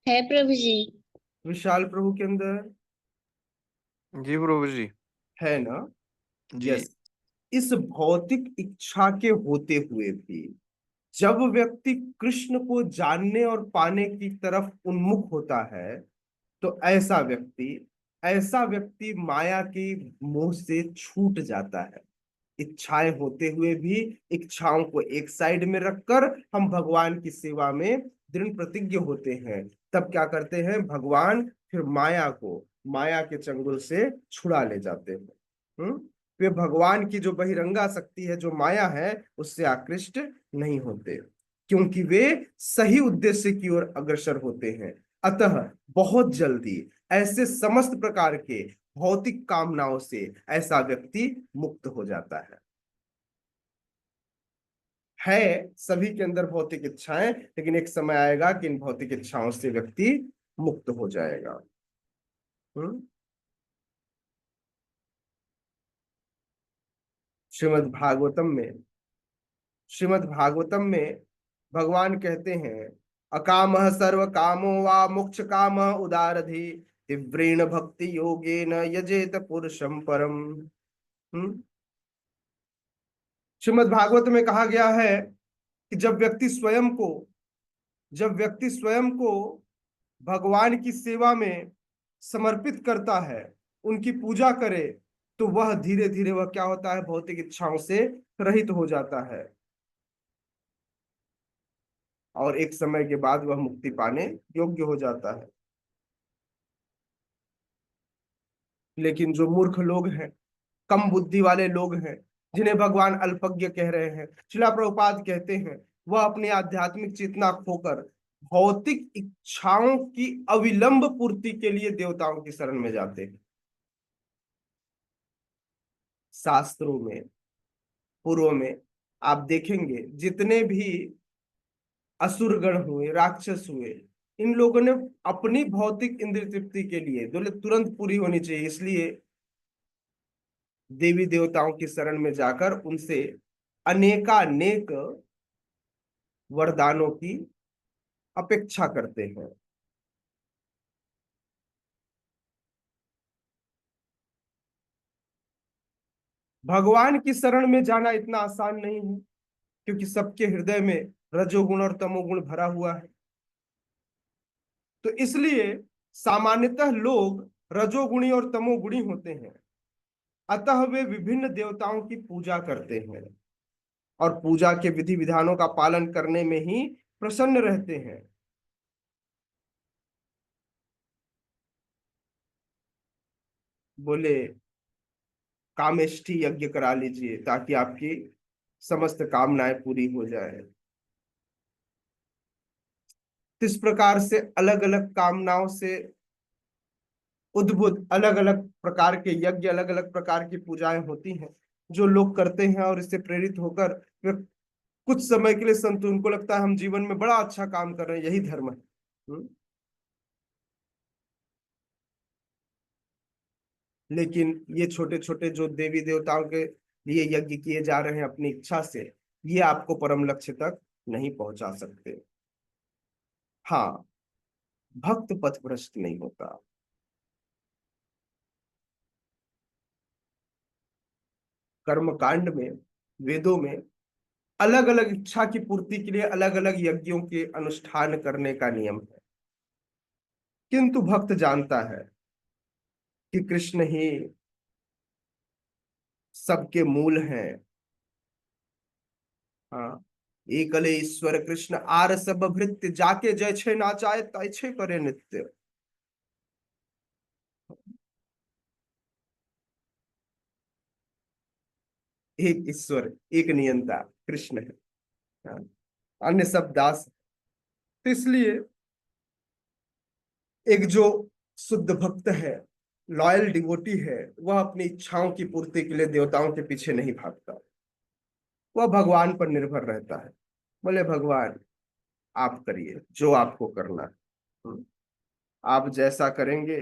है प्रभु जी। विशाल प्रभु के अंदर, जी प्रभु जी। है ना? जी। यस। इस भौतिक इच्छा के होते हुए भी जब व्यक्ति कृष्ण को जानने और पाने की तरफ उन्मुख होता है, तो ऐसा व्यक्ति माया के मोह से छूट जाता है। इच्छाएं होते हुए भी इच्छाओं को एक साइड में रखकर हम भगवान की सेवा में दृढ़ प्रतिज्ञ होते हैं। तब क्या करते हैं, भगवान फिर माया के चंगुल से छुड़ा ले जाते हैं। वे भगवान की जो बहिरंगा शक्ति है, जो माया है, उससे आकृष्ट नहीं होते, क्योंकि वे सही उद्देश्य की ओर अग्रसर होते हैं। अतः बहुत जल्दी ऐसे समस्त प्रकार के भौतिक कामनाओं से ऐसा व्यक्ति मुक्त हो जाता है। सभी के अंदर भौतिक इच्छाएं, लेकिन एक समय आएगा कि इन भौतिक इच्छाओं से व्यक्ति मुक्त हो जाएगा। हम्म श्रीमद् भागवतम में भगवान कहते हैं, अकामः सर्व कामो वा मोक्ष काम उदारधि तीव्रेण भक्ति योगेन यजेत पुरुषम परम। हम्म श्रीमद् भागवत में कहा गया है कि जब व्यक्ति स्वयं को भगवान की सेवा में समर्पित करता है, उनकी पूजा करे, तो वह धीरे धीरे वह क्या होता है, भौतिक इच्छाओं से रहित हो जाता है, और एक समय के बाद वह मुक्ति पाने योग्य हो जाता है। लेकिन जो मूर्ख लोग हैं, कम बुद्धि वाले लोग हैं, जिन्हें भगवान अल्पज्ञ कह रहे हैं, श्रीला प्रभुपाद कहते हैं, वह अपनी आध्यात्मिक चेतना खोकर भौतिक इच्छाओं की अविलंब पूर्ति के लिए देवताओं की शरण में जाते हैं। शास्त्रों में, पूर्व में आप देखेंगे, जितने भी असुरगण हुए, राक्षस हुए, इन लोगों ने अपनी भौतिक इंद्रिय तृप्ति के लिए, दौलत तुरंत पूरी होनी चाहिए, इसलिए देवी देवताओं की शरण में जाकर उनसे अनेकानेक वरदानों की अपेक्षा करते हैं। भगवान की शरण में जाना इतना आसान नहीं है, क्योंकि सबके हृदय में रजोगुण और तमोगुण भरा हुआ है। तो इसलिए सामान्यतः लोग रजोगुणी और तमोगुणी होते हैं, अतः वे विभिन्न देवताओं की पूजा करते हैं और पूजा के विधि विधानों का पालन करने में ही प्रसन्न रहते हैं। बोले कामेष्ठी यज्ञ करा लीजिए ताकि आपकी समस्त कामनाएं पूरी हो जाए। इस प्रकार से अलग अलग कामनाओं से उद्भुत अलग अलग प्रकार के यज्ञ, अलग अलग प्रकार की पूजाएं होती हैं, जो लोग करते हैं, और इससे प्रेरित होकर वे कुछ समय के लिए संत, उनको लगता है हम जीवन में बड़ा अच्छा काम कर रहे हैं, यही धर्म है। लेकिन ये छोटे छोटे जो देवी देवताओं के लिए यज्ञ किए जा रहे हैं अपनी इच्छा से, ये आपको परम लक्ष्य तक नहीं पहुंचा सकते। हाँ, भक्त पथ भ्रष्ट नहीं होता। कर्म कांड में, वेदों में अलग अलग इच्छा की पूर्ति के लिए अलग अलग यज्ञों के अनुष्ठान करने का नियम है, किंतु भक्त जानता है कि कृष्ण ही सबके मूल हैं। हाँ, एकले ईश्वर कृष्ण आर सब भृत्य, जाके जय छे नाचाए तय छे करे नित्य। एक ईश्वर, एक नियंता कृष्ण है, हाँ, अन्य सब दास। तो इसलिए एक जो शुद्ध भक्त है, लॉयल डिवोटी है, वह अपनी इच्छाओं की पूर्ति के लिए देवताओं के पीछे नहीं भागता, वह भगवान पर निर्भर रहता है। बोले भगवान आप करिए जो आपको करना है, आप जैसा करेंगे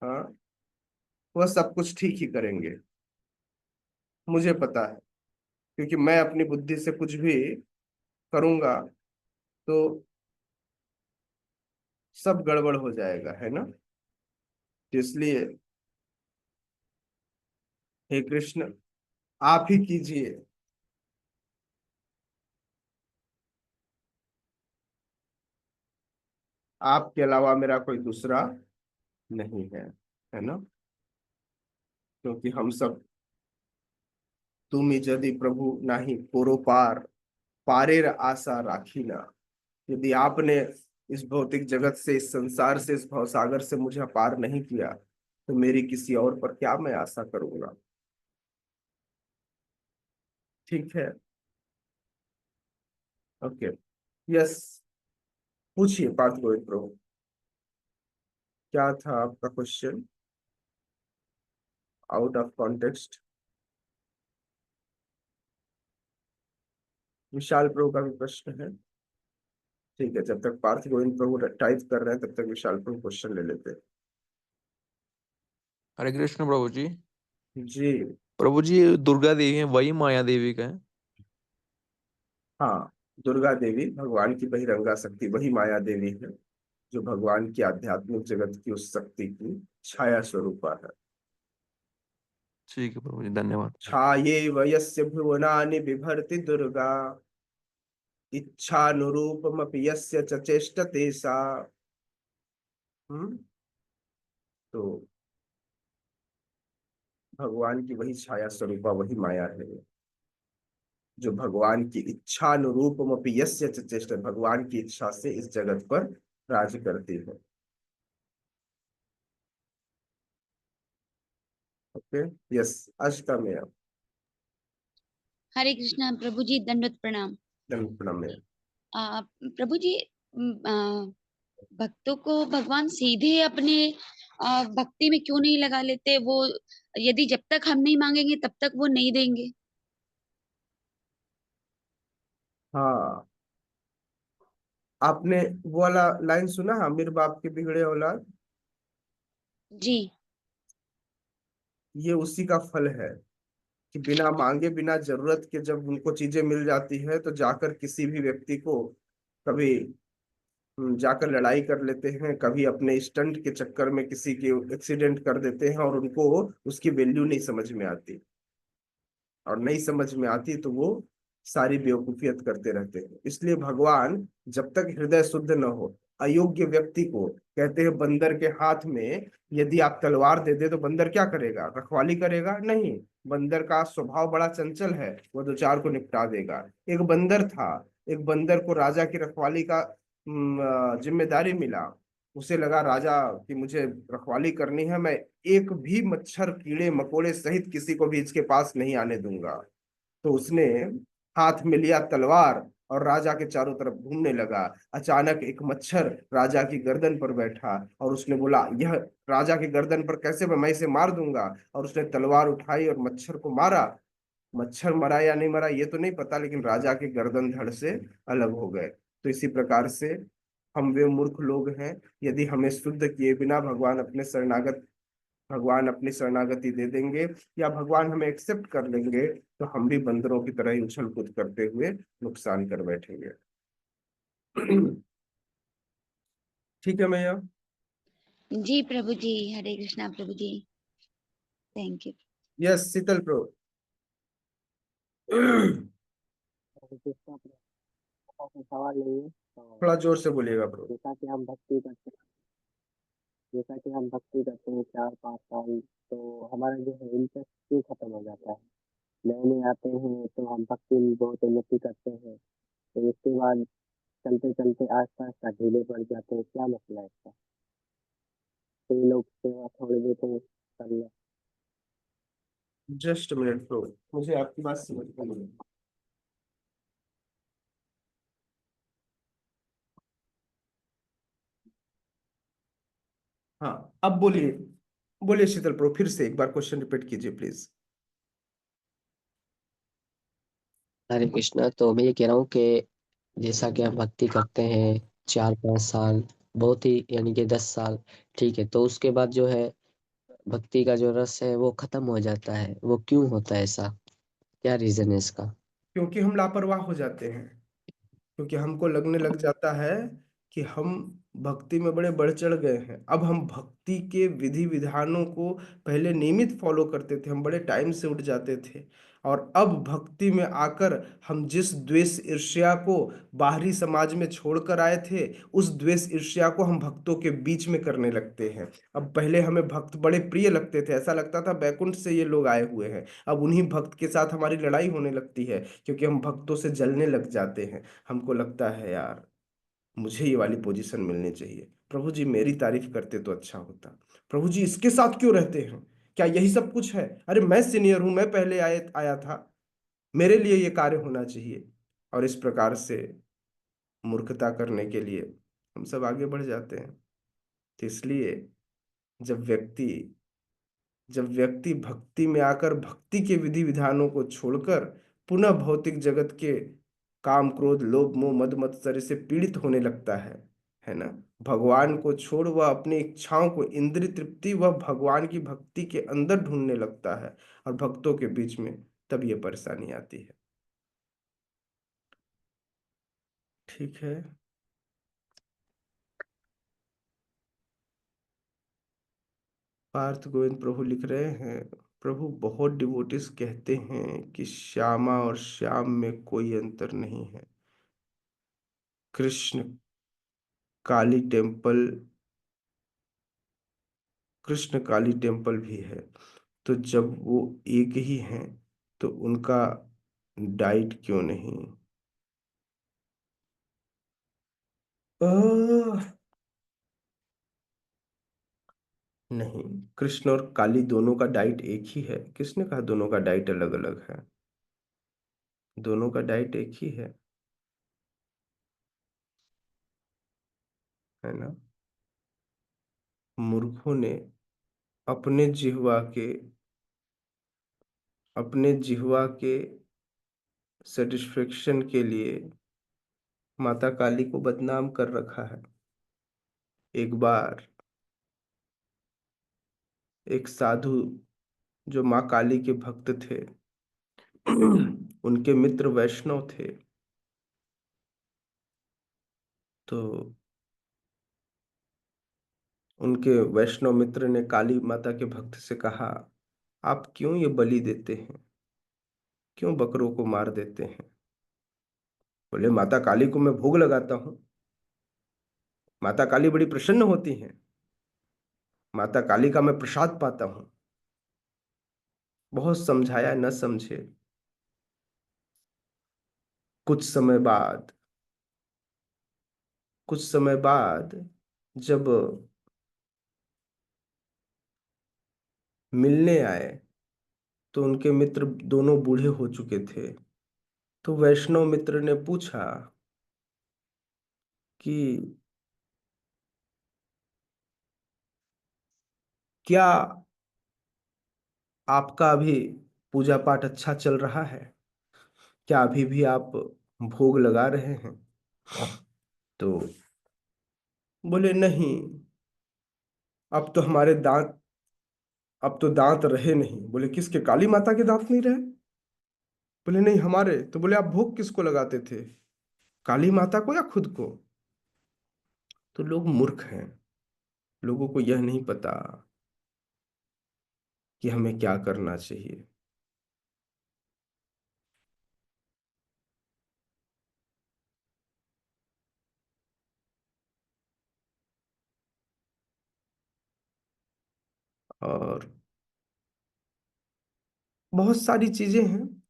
हाँ, वह सब कुछ ठीक ही करेंगे, मुझे पता है, क्योंकि मैं अपनी बुद्धि से कुछ भी करूंगा तो सब गड़बड़ हो जाएगा, है ना। तो इसलिए हे कृष्ण, आप ही कीजिए। आपके अलावा मेरा कोई दूसरा नहीं है ना। क्योंकि हम सब तुम यदि प्रभु नाही पोरो पार, पारेर आशा राखी ना। यदि आपने इस भौतिक जगत से, इस संसार से, इस भवसागर से मुझे पार नहीं किया, तो मेरी किसी और पर क्या मैं आशा करूंगा। ठीक है, ओके, यस, पूछिए पार्थ गोविंद प्रभु, क्या था आपका क्वेश्चन, आउट ऑफ कॉन्टेक्स्ट। विशाल प्रभु का भी प्रश्न है। ठीक है, जब तक पार्थ गोविंद प्रभु टाइप कर रहे हैं तब तक विशाल प्रभु क्वेश्चन ले लेते हरे कृष्ण प्रभु जी। हैं जी। प्रभु जी, ये दुर्गा देवी है, वही माया देवी का है? हाँ, दुर्गा देवी भगवान की बहिरंगा शक्ति, वही माया देवी है जो भगवान की आध्यात्मिक जगत की उस शक्ति की छाया स्वरूपा है। ठीक है प्रभु जी, धन्यवाद। छाये वयस्य भुवनानि बिभर्ति दुर्गा, इच्छानुरूपमपि यस्य च चेष्टते सा। हम्म, तो भगवान की वही छाया स्वरूपा, वही माया है जो भगवान की इच्छानुरूपमपि यस्य च चेष्ट, भगवान की इच्छा से इस जगत पर राज करती है। ओके, यस, अष्टम में हरे कृष्णा प्रभु जी, दंडवत प्रणाम। प्रणाम में। प्रभु जी, भक्तों को भगवान सीधे अपने भक्ति में क्यों नहीं लगा लेते? वो यदि जब तक हम नहीं मांगेंगे तब तक वो नहीं देंगे। हाँ, आपने वो वाला लाइन सुना, आमिर बाप के बिगड़े औलाद। जी। ये उसी का फल है कि बिना मांगे, बिना जरूरत के जब उनको चीजें मिल जाती है तो जाकर किसी भी व्यक्ति को कभी जाकर लड़ाई कर लेते हैं, कभी अपने स्टंट के चक्कर में किसी के एक्सीडेंट कर देते हैं, और उनको उसकी वैल्यू नहीं समझ में आती, और नहीं समझ में आती तो वो सारी बेवकूफियत करते रहते हैं। इसलिए भगवान जब तक हृदय शुद्ध न हो, अयोग्य व्यक्ति को, कहते हैं बंदर के हाथ में यदि आप तलवार दे दे तो बंदर क्या करेगा, रखवाली करेगा? नहीं, बंदर का स्वभाव बड़ा चंचल है, वो दो चार को निपटा देगा। एक बंदर था, एक बंदर को राजा की रखवाली का जिम्मेदारी मिला। उसे लगा राजा कि मुझे रखवाली करनी है, मैं एक भी मच्छर कीड़े मकोड़े सहित किसी को भी इसके पास नहीं आने दूंगा। तो उसने हाथ में लिया तलवार और राजा के चारों तरफ घूमने लगा। अचानक एक मच्छर राजा की गर्दन पर बैठा और उसने बोला, यह राजा की गर्दन पर कैसे, मैं इसे मार दूंगा। और उसने तलवार उठाई और मच्छर को मारा। मच्छर मरा या नहीं मरा ये तो नहीं पता, लेकिन राजा के गर्दन धड़ से अलग हो गए। तो इसी प्रकार से हम वे मूर्ख लोग हैं, यदि हमें शुद्ध किए बिना भगवान अपनी शरणागति दे देंगे, या भगवान हमें एक्सेप्ट कर लेंगे, तो हम भी बंदरों की तरह ही उछल कूद करते हुए नुकसान कर बैठेंगे। ठीक है मैया। जी प्रभु जी, हरे कृष्णा प्रभु जी, थैंक यू। यस, शीतल प्रो। सवाल नहीं है। थोड़ा जोर से बोलिएगा प्रो। जैसा कि हम भक्ति करते हैं 4-5 साल, तो हमारा जो है इंटरेस्ट क्यों खत्म हो जाता है? नए नए आते हैं तो हम भक्ति में बहुत उन्नति करते हैं, तो उसके बाद चलते चलते आस्ता आस्ता ढीले पड़ जाते हैं, क्या मसला है इसका? तो ये लोग सेवा थोड़ी देर तो कर ले। जस्ट मिनट प्रो, मुझे आपकी बात समझ में नहीं आई। हाँ, अब बोलिए, बोलिए शीतल प्रो, फिर से एक बार क्वेश्चन रिपीट कीजिए प्लीज। हरे कृष्णा, तो मैं ये कह रहा हूँ कि जैसा कि हम भक्ति करते हैं 4-5 साल, बहुत ही यानी कि 10 साल, ठीक है, तो उसके बाद जो है भक्ति का जो रस है वो खत्म हो जाता है, वो क्यों होता है ऐसा? क्या रीजन है इसका? क्योंकि हम लापरवाह हो जाते हैं, क्योंकि हमको लगने लग जाता है कि हम भक्ति में बड़े बढ़ चढ़ गए हैं। अब हम भक्ति के विधि विधानों को पहले नियमित फॉलो करते थे, हम बड़े टाइम से उठ जाते थे, और अब भक्ति में आकर हम जिस द्वेष ईर्ष्या को बाहरी समाज में छोड़कर आए थे, उस द्वेष ईर्ष्या को हम भक्तों के बीच में करने लगते हैं। अब पहले हमें भक्त बड़े प्रिय लगते थे, ऐसा लगता था बैकुंठ से ये लोग आए हुए हैं। अब उन्हीं भक्त के साथ हमारी लड़ाई होने लगती है, क्योंकि हम भक्तों से जलने लग जाते हैं। हमको लगता है यार मुझे ये वाली पोजीशन मिलनी चाहिए, प्रभु जी मेरी तारीफ करते तो अच्छा होता, प्रभु जी इसके साथ क्यों रहते हैं, क्या यही सब कुछ है, अरे मैं सीनियर हूं, मैं पहले आया था, मेरे लिए ये कार्य होना चाहिए। और इस प्रकार से मूर्खता करने के लिए हम सब आगे बढ़ जाते हैं। तो इसलिए जब व्यक्ति जब व्यक्ति भक्ति में आकर भक्ति के विधि विधानों को छोड़कर पुनः भौतिक जगत के काम क्रोध लोभ मोह मद मत्सर्य से पीड़ित होने लगता है ना, भगवान को छोड़ वह अपनी इच्छाओं को, इंद्रिय तृप्ति वह भगवान की भक्ति के अंदर ढूंढने लगता है, और भक्तों के बीच में तब ये परेशानी आती है। ठीक है। पार्थ गोविंद प्रभु लिख रहे हैं, प्रभु बहुत डिवोटिस कहते हैं कि श्यामा और श्याम में कोई अंतर नहीं है। कृष्ण काली टेम्पल कृष्ण काली टेम्पल भी है, तो जब वो एक ही हैं तो उनका डाइट क्यों नहीं? आह, नहीं, कृष्ण और काली दोनों का डाइट एक ही है। किसने कहा दोनों का डाइट अलग अलग है? दोनों का डाइट एक ही है ना। मूर्खों ने अपने जिह्वा के सेटिस्फेक्शन के लिए माता काली को बदनाम कर रखा है। एक बार एक साधु जो माँ काली के भक्त थे, उनके मित्र वैष्णव थे, तो उनके वैष्णव मित्र ने काली माता के भक्त से कहा, आप क्यों ये बलि देते हैं, क्यों बकरों को मार देते हैं? बोले माता काली को मैं भोग लगाता हूँ, माता काली बड़ी प्रसन्न होती हैं, माता काली का मैं प्रसाद पाता हूँ। बहुत समझाया न समझे। कुछ समय बाद कुछ समय बाद जब मिलने आए तो उनके मित्र दोनों बूढ़े हो चुके थे। तो वैष्णव मित्र ने पूछा कि क्या आपका अभी पूजा पाठ अच्छा चल रहा है, क्या अभी भी आप भोग लगा रहे हैं? तो बोले नहीं, अब तो हमारे दांत अब तो दांत रहे नहीं। बोले किसके? काली माता के दांत नहीं रहे? बोले नहीं हमारे। तो बोले आप भोग किसको लगाते थे, काली माता को या खुद को? तो लोग मूर्ख हैं, लोगों को यह नहीं पता कि हमें क्या करना चाहिए। और बहुत सारी चीजें हैं,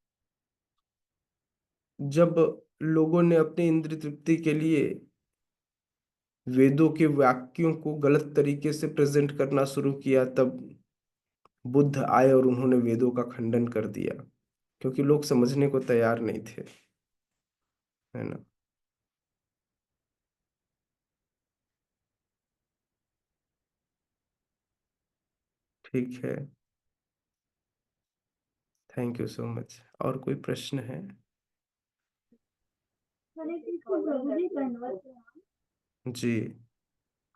जब लोगों ने अपनी इंद्रिय तृप्ति के लिए वेदों के वाक्यों को गलत तरीके से प्रेजेंट करना शुरू किया, तब बुद्ध आए और उन्होंने वेदों का खंडन कर दिया, क्योंकि लोग समझने को तैयार नहीं थे, है ना। ठीक है, थैंक यू सो मच। और कोई प्रश्न है? हरे कृष्ण प्रभु जी, धन्यवाद। जी।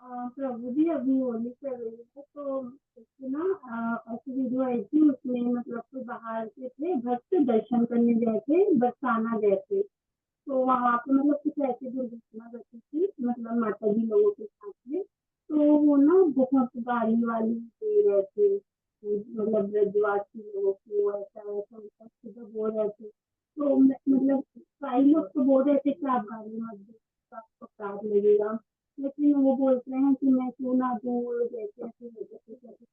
प्रभु जी अभी होली चल रही है, तो ना बहुत गाली वाली दे रहे थे, मतलब ब्रजवासी लोगों को ऐसा वैसा उल्टा सीधा बोल रहे थे। तो मतलब कई लोग तो बोल रहे थे कि आप गाली मत दो, तो आपको अपराध लगेगा, लेकिन वो बोलते हैं कि मैं क्यों ना दूँ, जैसे ऐसे वैसे कैसे।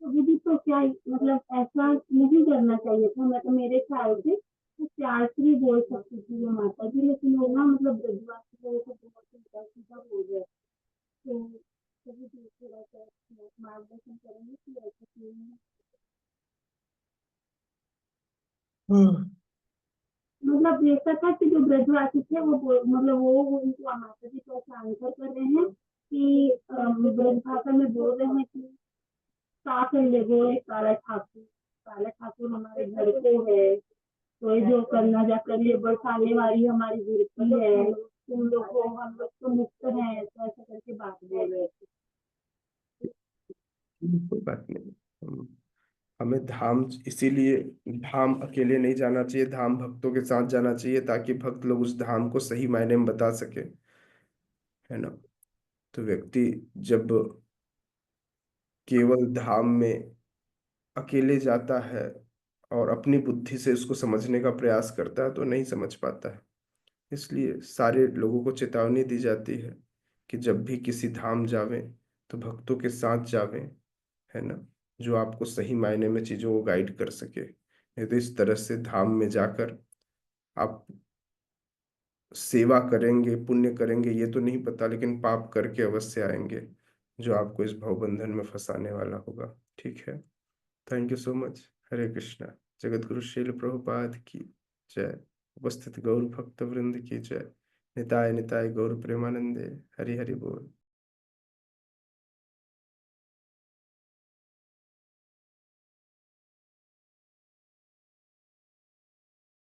तो दीदी तो क्या मतलब ऐसा नहीं करना चाहिए था, मतलब मेरे ख्याल से तो प्यार से भी बोल सकती थी वो माता जी, लेकिन वो ना मतलब ब्रजवासी लोगों को बहुत उल्टा सीधा बोल रहे थे। तो कभी भी थोड़ा सा मार्गदर्शन करेंगे कि ऐसा क्यों है? मतलब ऐसा था कि जो ब्रजवासी थे मतलब वो उनको माता जी को ऐसा आंसर कर रहे हैं कि ब्रज भाषा में बोल रहे हैं कि साफ ले वो एक काला ठाकुर हमारे घर को है, तो ये जो करना जा कर लिए बरसाने वाली हमारी गिरती है, तुम लोग को हम लोग तो मुक्त हैं, ऐसा ऐसा करके बात बोल रहे थे। कोई बात नहीं। हमें धाम इसीलिए धाम अकेले नहीं जाना चाहिए, धाम भक्तों के साथ जाना चाहिए, ताकि भक्त लोग उस धाम को सही मायने में बता सके, है ना। तो व्यक्ति जब केवल धाम में अकेले जाता है और अपनी बुद्धि से उसको समझने का प्रयास करता है तो नहीं समझ पाता है। इसलिए सारे लोगों को चेतावनी दी जाती है कि जब भी किसी धाम जावें तो भक्तों के साथ जावें, है ना, जो आपको सही मायने में चीजों को गाइड कर सके। नहीं तो इस तरह से धाम में जाकर आप सेवा करेंगे, पुण्य करेंगे, ये तो नहीं पता, लेकिन पाप करके अवश्य आएंगे, जो आपको इस भवबंधन में फंसाने वाला होगा। ठीक है, थैंक यू सो मच। हरे कृष्णा। जगत गुरु श्रील प्रभुपाद की जय। उपस्थित गौर भक्त वृंद की जय। निताय निताय गौर प्रेमानंदे। हरि हरि बोल।